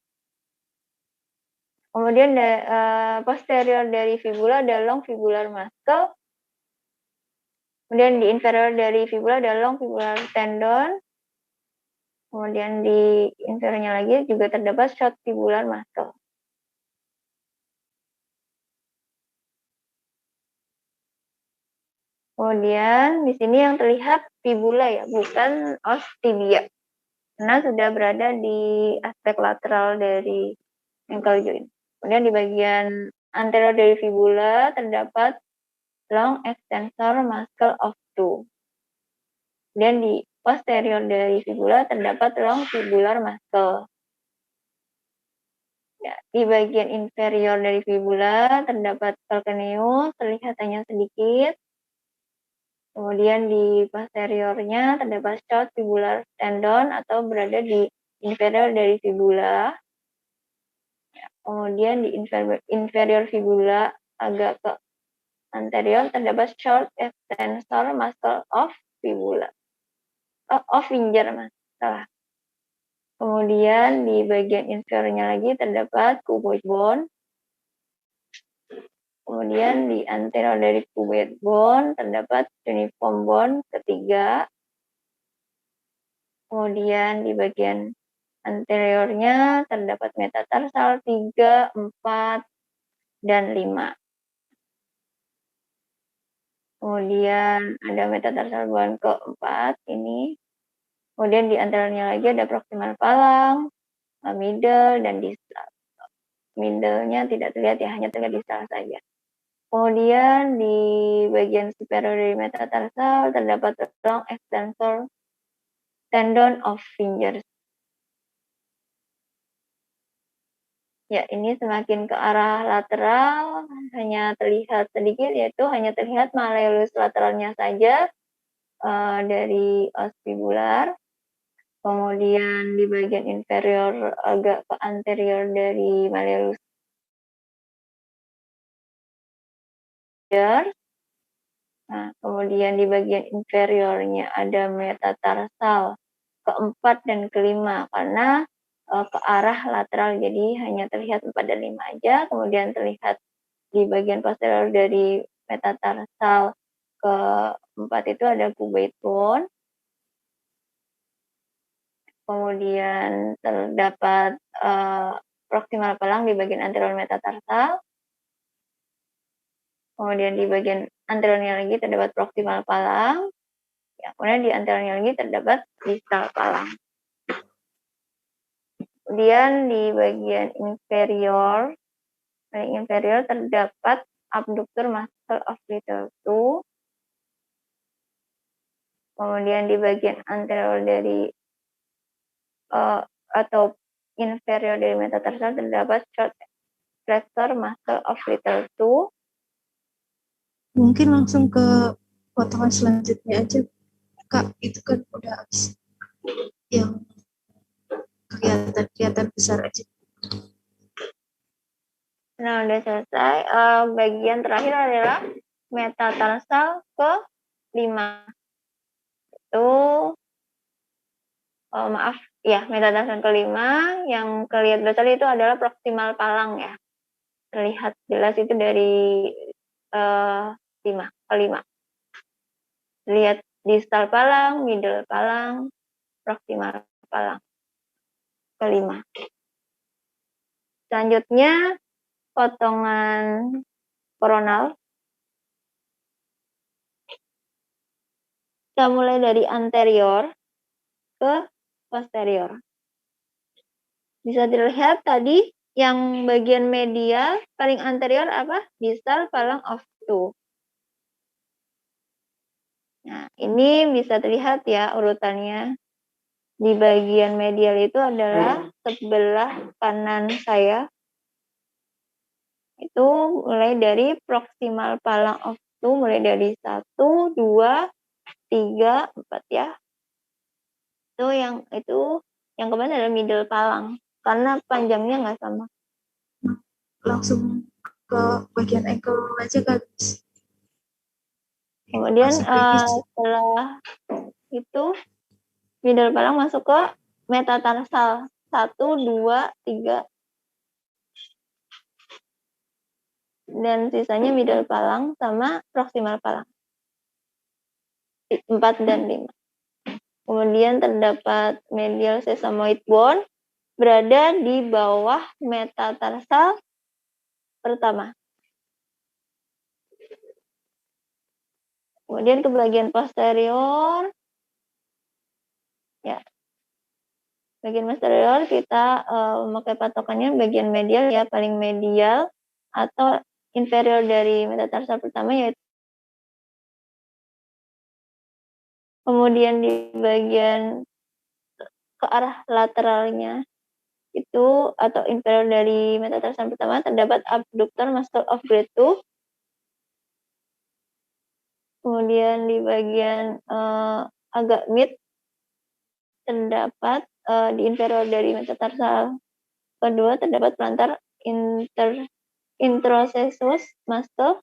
Speaker 3: Kemudian posterior dari fibula ada long fibular muscle. Kemudian di inferior dari fibula ada long fibular tendon. Kemudian di inferiornya lagi juga terdapat short fibular muscle. Kemudian di sini yang terlihat fibula ya, bukan os tibia. karena sudah berada di aspek lateral dari ankle joint. Kemudian di bagian anterior dari fibula terdapat long extensor muscle of two. Kemudian di posterior dari fibula terdapat long fibular muscle. Ya, di bagian inferior dari fibula terdapat calcaneus, terlihat hanya sedikit. Kemudian di posteriornya terdapat short fibular tendon atau berada di inferior dari fibula. Ya, kemudian di inferior fibula agak ke anterior terdapat short extensor muscle of fibula. Of finger, salah. Kemudian di bagian inferiornya lagi terdapat cuboid bone. Kemudian di anterior dari cuboid bone terdapat cuneiform bone ketiga. Kemudian di bagian anteriornya terdapat metatarsal 3, 4, dan 5. Kemudian ada metatarsal bone keempat ini. Kemudian di antaranya lagi ada proximal palang, middle, dan distal. Middle-nya tidak terlihat ya, hanya terlihat distal saja. Kemudian di bagian superior dari metatarsal terdapat long extensor tendon of fingers. Ya, ini semakin ke arah lateral, hanya terlihat sedikit, yaitu hanya terlihat malleolus lateralnya saja dari os fibular. Kemudian di bagian inferior agak ke anterior dari malleolus. Nah, kemudian di bagian inferiornya ada metatarsal keempat dan kelima karena ke arah lateral, jadi hanya terlihat 4 dan 5 aja. Kemudian terlihat di bagian posterior dari metatarsal keempat itu ada cuboid bone. Kemudian terdapat proximal palang di bagian anterior metatarsal. Kemudian di bagian anteriornya lagi terdapat proximal palang. Ya, kemudian di anteriornya lagi terdapat distal palang. Kemudian di bagian inferior terdapat abductor muscle of little two. Kemudian di bagian anterior dari atau inferior dari metatarsal terdapat short flexor muscle of little two.
Speaker 4: Mungkin langsung ke potongan selanjutnya aja, Kak. Itu kan udah habis yang kelihatan besar aja.
Speaker 3: Nah, udah selesai. Bagian terakhir adalah metatarsal ke-5. Itu metatarsal ke-5 yang kelihatan besar itu adalah proximal palang ya. Terlihat jelas itu dari 5. Lihat distal palang, middle palang, proximal palang ke-5. Selanjutnya potongan koronal. Kita mulai dari anterior ke posterior. Bisa dilihat tadi yang bagian medial paling anterior apa? Distal palang of two. Nah, ini bisa terlihat ya urutannya. Di bagian medial itu adalah sebelah kanan saya. Itu mulai dari proximal palang of two, mulai dari 1, 2, 3, 4 ya. Itu yang kemarin adalah middle palang karena panjangnya nggak sama.
Speaker 4: Langsung ke bagian ankle aja, Kak.
Speaker 3: Kemudian setelah itu middle palang masuk ke metatarsal 1, 2, 3 dan sisanya middle palang sama proximal palang 4 dan 5. Kemudian terdapat medial sesamoid bone berada di bawah metatarsal pertama. Kemudian ke bagian posterior, ya, bagian posterior kita memakai patokannya bagian medial ya, paling medial atau inferior dari metatarsal pertama, yaitu kemudian di bagian ke arah lateralnya itu atau inferior dari metatarsal pertama terdapat abductor muscle of grade 2. Kemudian di bagian agak mid terdapat di inferior dari metatarsal kedua terdapat plantar introcesus muscle.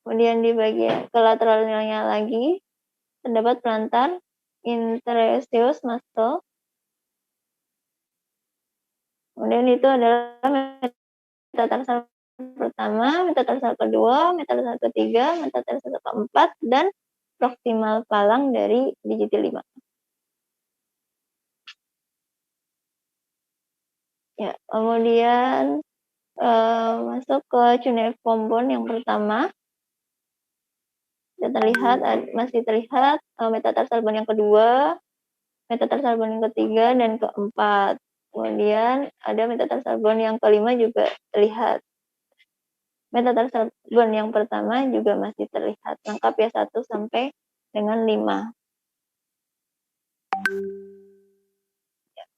Speaker 3: Kemudian di bagian ke lateralnya lagi terdapat plantar interosseous muscle. Kemudian itu adalah metatarsal pertama, metatarsal kedua, metatarsal ketiga, metatarsal keempat, dan proksimal palang dari digiti 5. Ya, kemudian masuk ke cuneiform bone yang pertama. Masih terlihat metatarsal bone yang kedua, metatarsal bone yang ketiga, dan keempat. Kemudian ada metatarsal bone yang kelima juga terlihat. Metatarsal bone yang pertama juga masih terlihat. Lengkap ya 1 sampai dengan 5.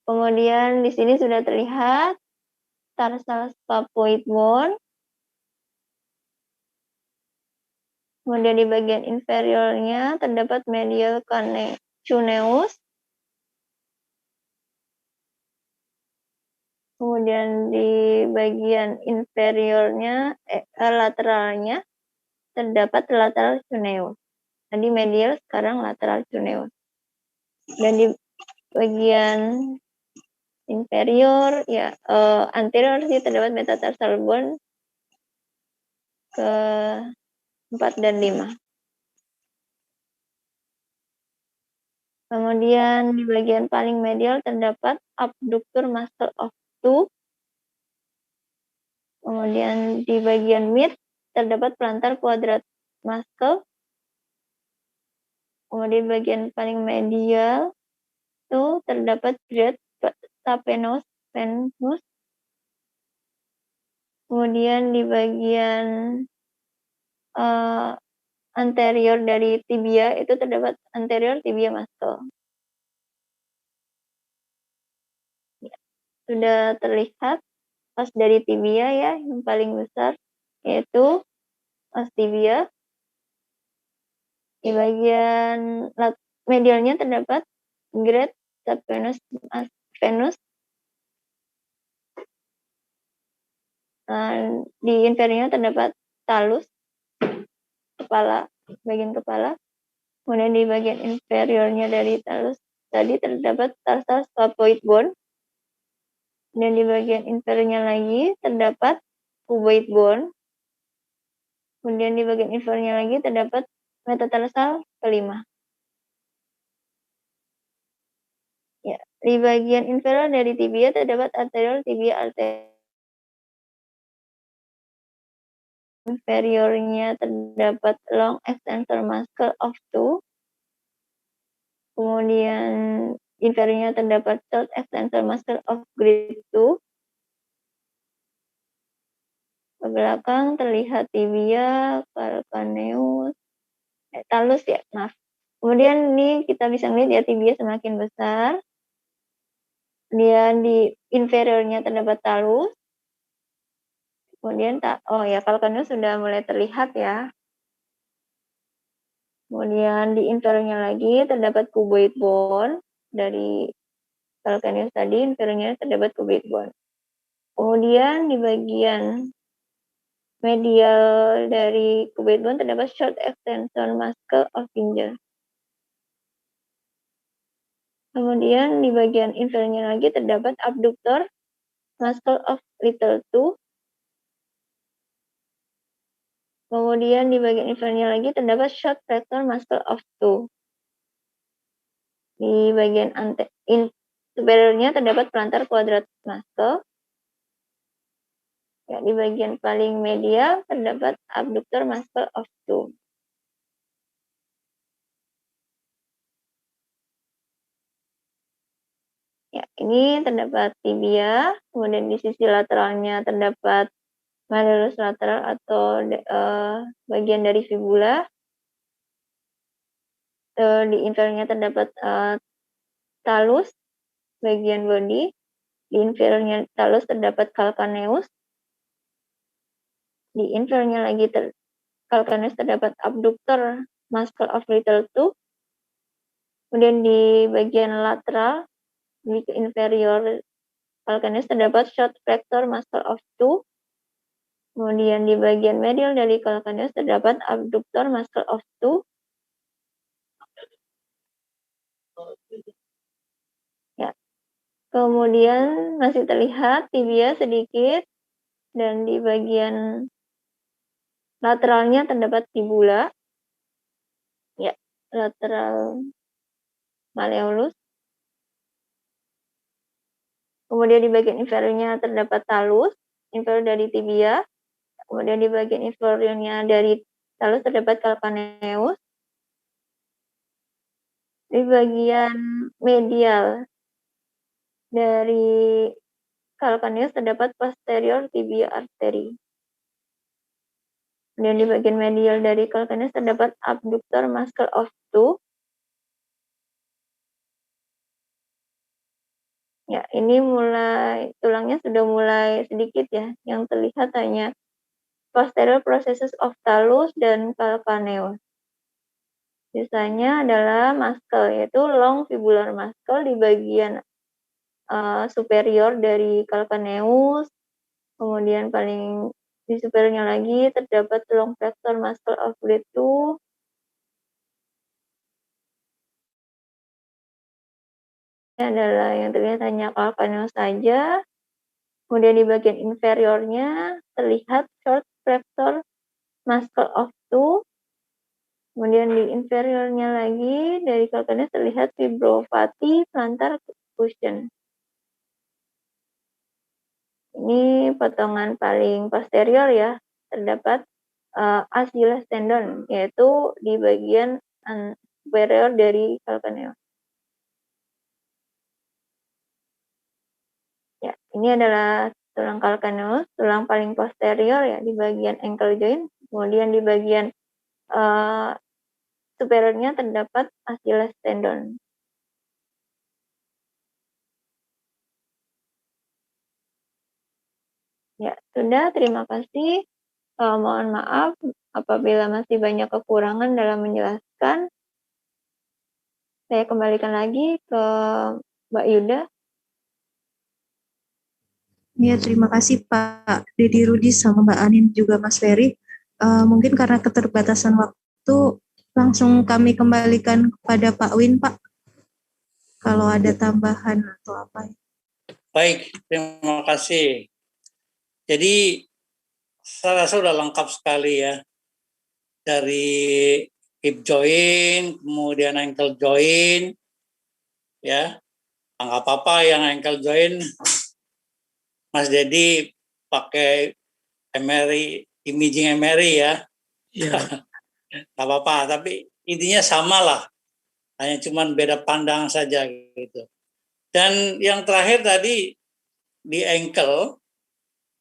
Speaker 3: Kemudian di sini sudah terlihat tarsal scapuloid bone. Kemudian di bagian inferiornya terdapat medial cuneus. Kemudian di bagian inferiornya, lateralnya terdapat lateral cuneus. Tadi medial, sekarang lateral cuneus. Dan di bagian inferior, ya anterior sih terdapat metatarsal bone ke 4 dan 5. Kemudian di bagian paling medial terdapat abductor muscle of 2. Kemudian di bagian mid terdapat plantar quadrat muscle. Kemudian di bagian paling medial itu terdapat great saphenous venous. Kemudian di bagian anterior dari tibia itu terdapat anterior tibia muscle. Ya, sudah terlihat os dari tibia ya, yang paling besar yaitu os tibia. Di bagian medialnya terdapat great saphenous venous. Di inferiornya terdapat talus kepala, bagian kepala. Kemudian di bagian inferiornya dari talus tadi terdapat tarsal scapuloid bone. Dan di bagian inferiornya lagi terdapat cuboid bone. Kemudian di bagian inferiornya lagi terdapat metatarsal kelima. Ya, di bagian inferior dari tibia terdapat anterior tibia artery. Inferiornya terdapat long extensor muscle of 2. Kemudian inferiornya terdapat short extensor muscle of grade 2. Ke belakang terlihat tibia, calcaneus, talus ya, maaf. Kemudian ini kita bisa melihat ya tibia semakin besar. Kemudian di inferiornya terdapat talus. Kemudian calcaneus sudah mulai terlihat ya. Kemudian di inferiornya lagi terdapat cuboid bone. Dari calcaneus tadi inferiornya terdapat cuboid bone. Kemudian di bagian medial dari cuboid bone terdapat short extension muscle of finger. Kemudian di bagian inferiornya lagi terdapat abductor muscle of little 2. Kemudian di bagian inferiornya lagi terdapat short flexor muscle of 2. Di bagian superiornya terdapat plantar quadrat muscle. Ya, di bagian paling medial terdapat abductor muscle of 2. Ya, ini terdapat tibia, kemudian di sisi lateralnya terdapat malleolus lateral atau bagian dari fibula. Di inferiornya terdapat talus, bagian body. Di inferiornya talus terdapat calcaneus. Di inferiornya lagi calcaneus terdapat abductor muscle of little toe. Kemudian di bagian lateral, di inferior calcaneus terdapat short flexor muscle of toe. Kemudian di bagian medial dari calcaneus terdapat abductor muscle of toe. Ya. Kemudian masih terlihat tibia sedikit, dan di bagian lateralnya terdapat fibula. Ya, lateral malleolus. Kemudian di bagian inferiornya terdapat talus, inferior dari tibia. Kemudian di bagian inferiornya dari talus terdapat calcaneus. Di bagian medial dari calcaneus terdapat posterior tibia artery. Kemudian di bagian medial dari calcaneus terdapat abductor muscle of toe. Ya, ini tulangnya sudah mulai sedikit ya, yang terlihat hanya posterior processes of talus dan calcaneus. Sisanya adalah muscle, yaitu long fibular muscle di bagian superior dari calcaneus. Kemudian paling di superiornya lagi terdapat long flexor muscle of little toe. Ini adalah yang terlihat hanya calcaneus saja. Kemudian di bagian inferiornya terlihat short flexor muscle of toe. Kemudian di inferiornya lagi dari calcaneus terlihat fibropathy plantar cushion. Ini potongan paling posterior ya, terdapat Achilles tendon, yaitu di bagian superior dari calcaneus. Ya, ini adalah tulang calcaneus, tulang paling posterior ya di bagian ankle joint. Kemudian di bagian superiornya terdapat Achilles tendon. Ya, sudah. Terima kasih. Mohon maaf apabila masih banyak kekurangan dalam menjelaskan. Saya kembalikan lagi ke Mbak Yuda.
Speaker 4: Ya, terima kasih Pak Dedi Rudi sama Mbak Anin juga Mas Ferry. Mungkin karena keterbatasan waktu, langsung kami kembalikan kepada Pak Win, Pak. Kalau ada tambahan atau apa.
Speaker 2: Baik, terima kasih. Jadi saya rasa sudah lengkap sekali ya. Dari hip joint, kemudian ankle joint, ya. Nggak apa-apa yang ankle joint, Mas Dedi pakai imaging MRI ya.
Speaker 1: Ya.
Speaker 2: Nggak apa-apa, tapi intinya sama lah. Hanya cuman beda pandang saja gitu. Dan yang terakhir tadi di ankle,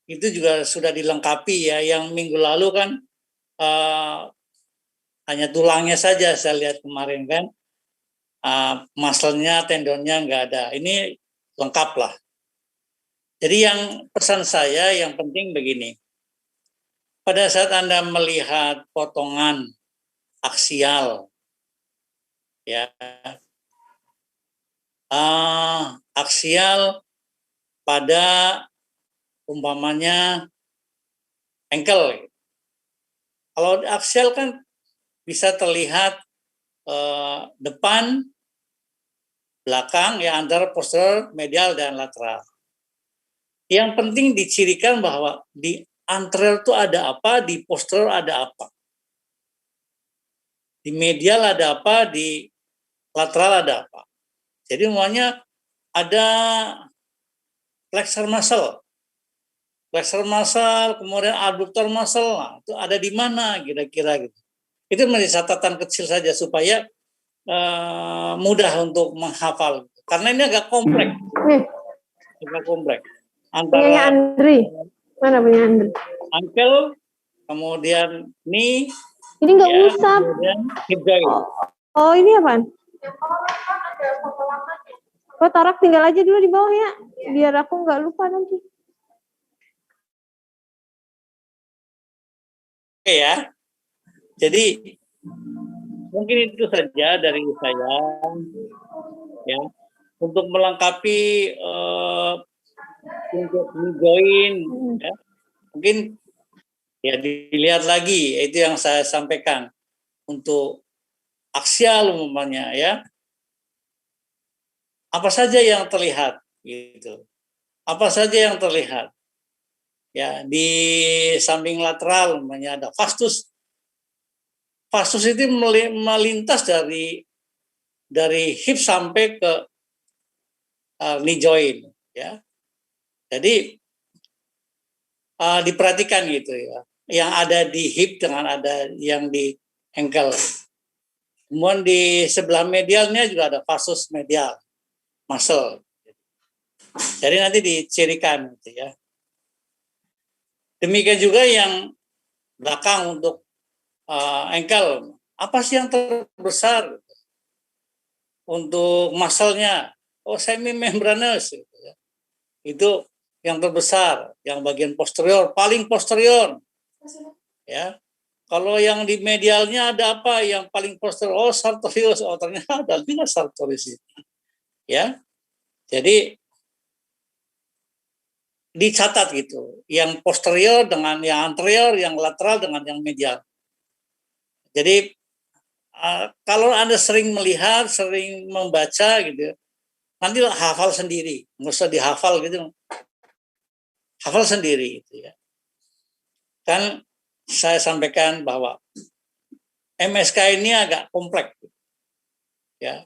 Speaker 2: itu juga sudah dilengkapi ya. Yang minggu lalu kan hanya tulangnya saja saya lihat kemarin kan. Muscle-nya, tendonnya nggak ada. Ini lengkap lah. Jadi yang pesan saya yang penting begini. Pada saat Anda melihat potongan aksial, ya, aksial pada umpamanya ankle. Kalau aksial kan bisa terlihat depan, belakang, ya antara posterior, medial, dan lateral. Yang penting dicirikan bahwa di anterior itu ada apa, di posterior ada apa. Di medial ada apa, di lateral ada apa. Jadi semuanya ada flexor muscle, kemudian abductor muscle, nah, itu ada di mana kira-kira gitu. Itu menjadi catatan kecil saja supaya mudah untuk menghafal. Karena ini agak kompleks.
Speaker 5: Nih,
Speaker 2: Agak kompleks.
Speaker 5: punyanya
Speaker 2: Antara
Speaker 5: Andri. Mana punya Andri?
Speaker 2: ankle, kemudian knee,
Speaker 5: Ini nggak
Speaker 2: ya,
Speaker 5: usah.
Speaker 2: kemudian hip joint.
Speaker 5: Oh, ini apaan? Oh, tarak tinggal aja dulu di bawah ya. Biar aku nggak lupa nanti.
Speaker 2: Oke ya. Jadi mungkin itu saja dari saya ya untuk melengkapi untuk join ya. Mungkin ya dilihat lagi itu yang saya sampaikan untuk aksial umpamanya ya. Apa saja yang terlihat gitu. Apa saja yang terlihat. Ya, di samping lateral umpamanya ada vastus. Vastus itu melintas dari hip sampai ke knee joint ya. Jadi diperhatikan gitu ya. Yang ada di hip dengan ada yang di ankle. Kemudian di sebelah medialnya juga ada vastus medial muscle. Jadi nanti dicirikan gitu ya. Demikian juga yang belakang untuk ankle. Apa sih yang terbesar untuk muscle-nya? Oh, semimembranous gitu ya. Itu yang terbesar, yang bagian posterior, paling posterior. Ya. Kalau yang di medialnya ada apa yang paling posterior? Oh, sartorius. Oh, ternyata ada juga sartorius. Ya. Jadi dicatat gitu, yang posterior dengan yang anterior, yang lateral dengan yang medial. Jadi kalau Anda sering melihat, sering membaca gitu, nanti hafal sendiri, nggak usah dihafal gitu, hafal sendiri gitu ya. Kan saya sampaikan bahwa MSK ini agak kompleks, ya.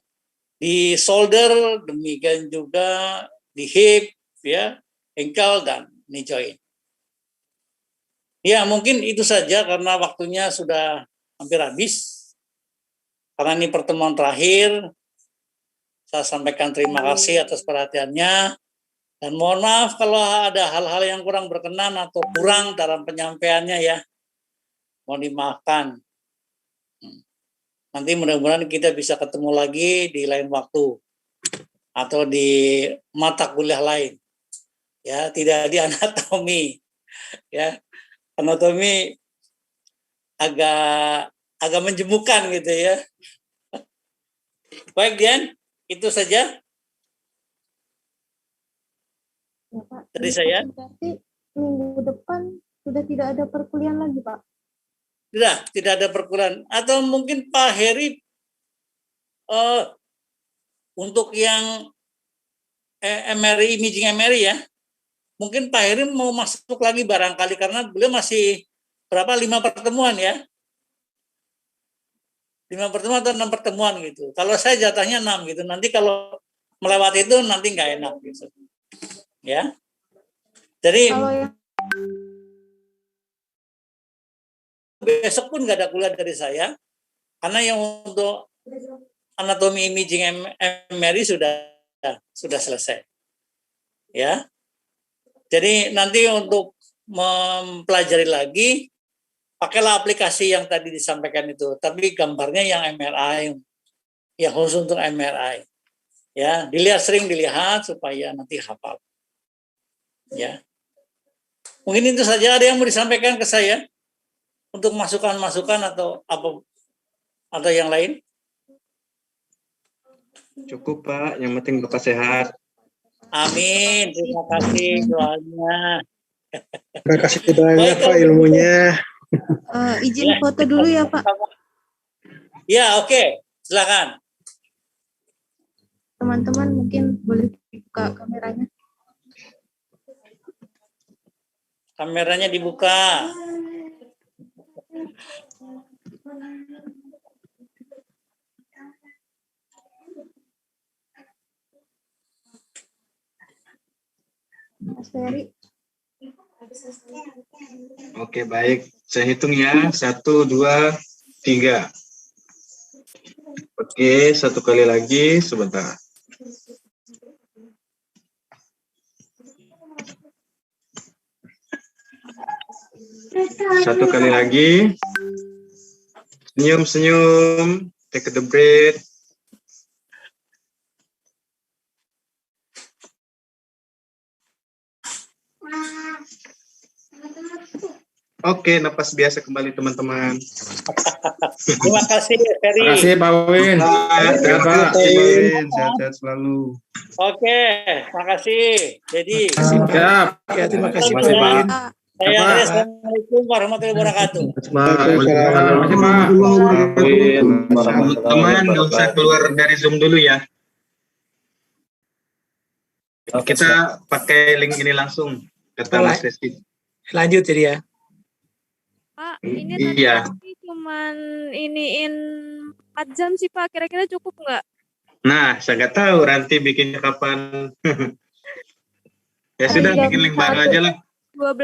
Speaker 2: Di shoulder demikian juga di hip, ya, ankle dan knee joint. Ya mungkin itu saja karena waktunya sudah hampir habis. Karena ini pertemuan terakhir, saya sampaikan terima kasih atas perhatiannya. Dan mohon maaf kalau ada hal-hal yang kurang berkenan atau kurang dalam penyampaiannya ya. Mohon dimaafkan. Nanti mudah-mudahan kita bisa ketemu lagi di lain waktu. Atau di mata kuliah lain. Ya, tidak di anatomi. Ya, anatomi agak menjemukan gitu ya. Baik Dian, itu saja
Speaker 4: Ya, Pak.
Speaker 2: dari saya.
Speaker 4: Berarti minggu depan sudah tidak ada perkuliahan lagi, Pak?
Speaker 2: Tidak ada perkuliahan. Atau mungkin Pak Heri untuk yang MRI, imaging MRI ya, mungkin Pak Heri mau masuk lagi barangkali karena beliau masih berapa 5 pertemuan ya, 5 pertemuan atau 6 pertemuan gitu. Kalau saya jatahnya 6 gitu. Nanti kalau melewati itu nanti nggak enak gitu. Ya. Jadi
Speaker 4: Kalau yang
Speaker 2: besok pun nggak ada kuliah dari saya karena yang untuk anatomi imaging MRI sudah selesai. Ya. Jadi nanti untuk mempelajari lagi pakailah aplikasi yang tadi disampaikan itu, tapi gambarnya yang MRI, yang khusus untuk MRI. Ya, sering dilihat supaya nanti hafal. Ya. Mungkin itu saja. Ada yang mau disampaikan ke saya untuk masukan-masukan atau apa atau yang lain?
Speaker 6: Cukup Pak, yang penting Bapak sehat.
Speaker 2: Amin. Terima kasih doanya.
Speaker 7: Terima kasih banyak Pak ilmunya.
Speaker 4: izin foto dulu ya Pak.
Speaker 2: Ya oke. Silakan.
Speaker 4: Teman-teman mungkin boleh buka kameranya.
Speaker 2: Kameranya dibuka.
Speaker 4: Mas Ferry.
Speaker 6: Oke baik, saya hitung ya. 1, 2, 3. Oke, 1 kali lagi sebentar. Satu kali lagi. Senyum-senyum. Take the breath. Oke, napas biasa kembali teman-teman.
Speaker 2: Terima kasih, Ferry.
Speaker 8: Terima kasih Pak Win.
Speaker 6: Terima kasih, Pak Win. Sehat-sehat selalu.
Speaker 2: Oke, makasih. Jadi,
Speaker 8: Siap.
Speaker 1: Ya, terima kasih
Speaker 8: Terima kasih,
Speaker 1: Pak
Speaker 8: Pak.
Speaker 1: Win.
Speaker 2: saya
Speaker 8: Pak.
Speaker 2: Assalamualaikum warahmatullahi wabarakatuh.
Speaker 6: Teman-teman, nggak usah keluar dari Zoom dulu ya. Kita pakai link ini langsung. Kata Mas Rizky.
Speaker 1: Lanjut jadi ya.
Speaker 9: Pak, ini tadi
Speaker 6: Iya.
Speaker 9: kami cuman iniin 4 jam sih Pak, kira-kira cukup nggak?
Speaker 6: Nah, saya nggak tahu Ranti bikinnya kapan. Ya sudah, bikin link baru aja lah.
Speaker 9: 12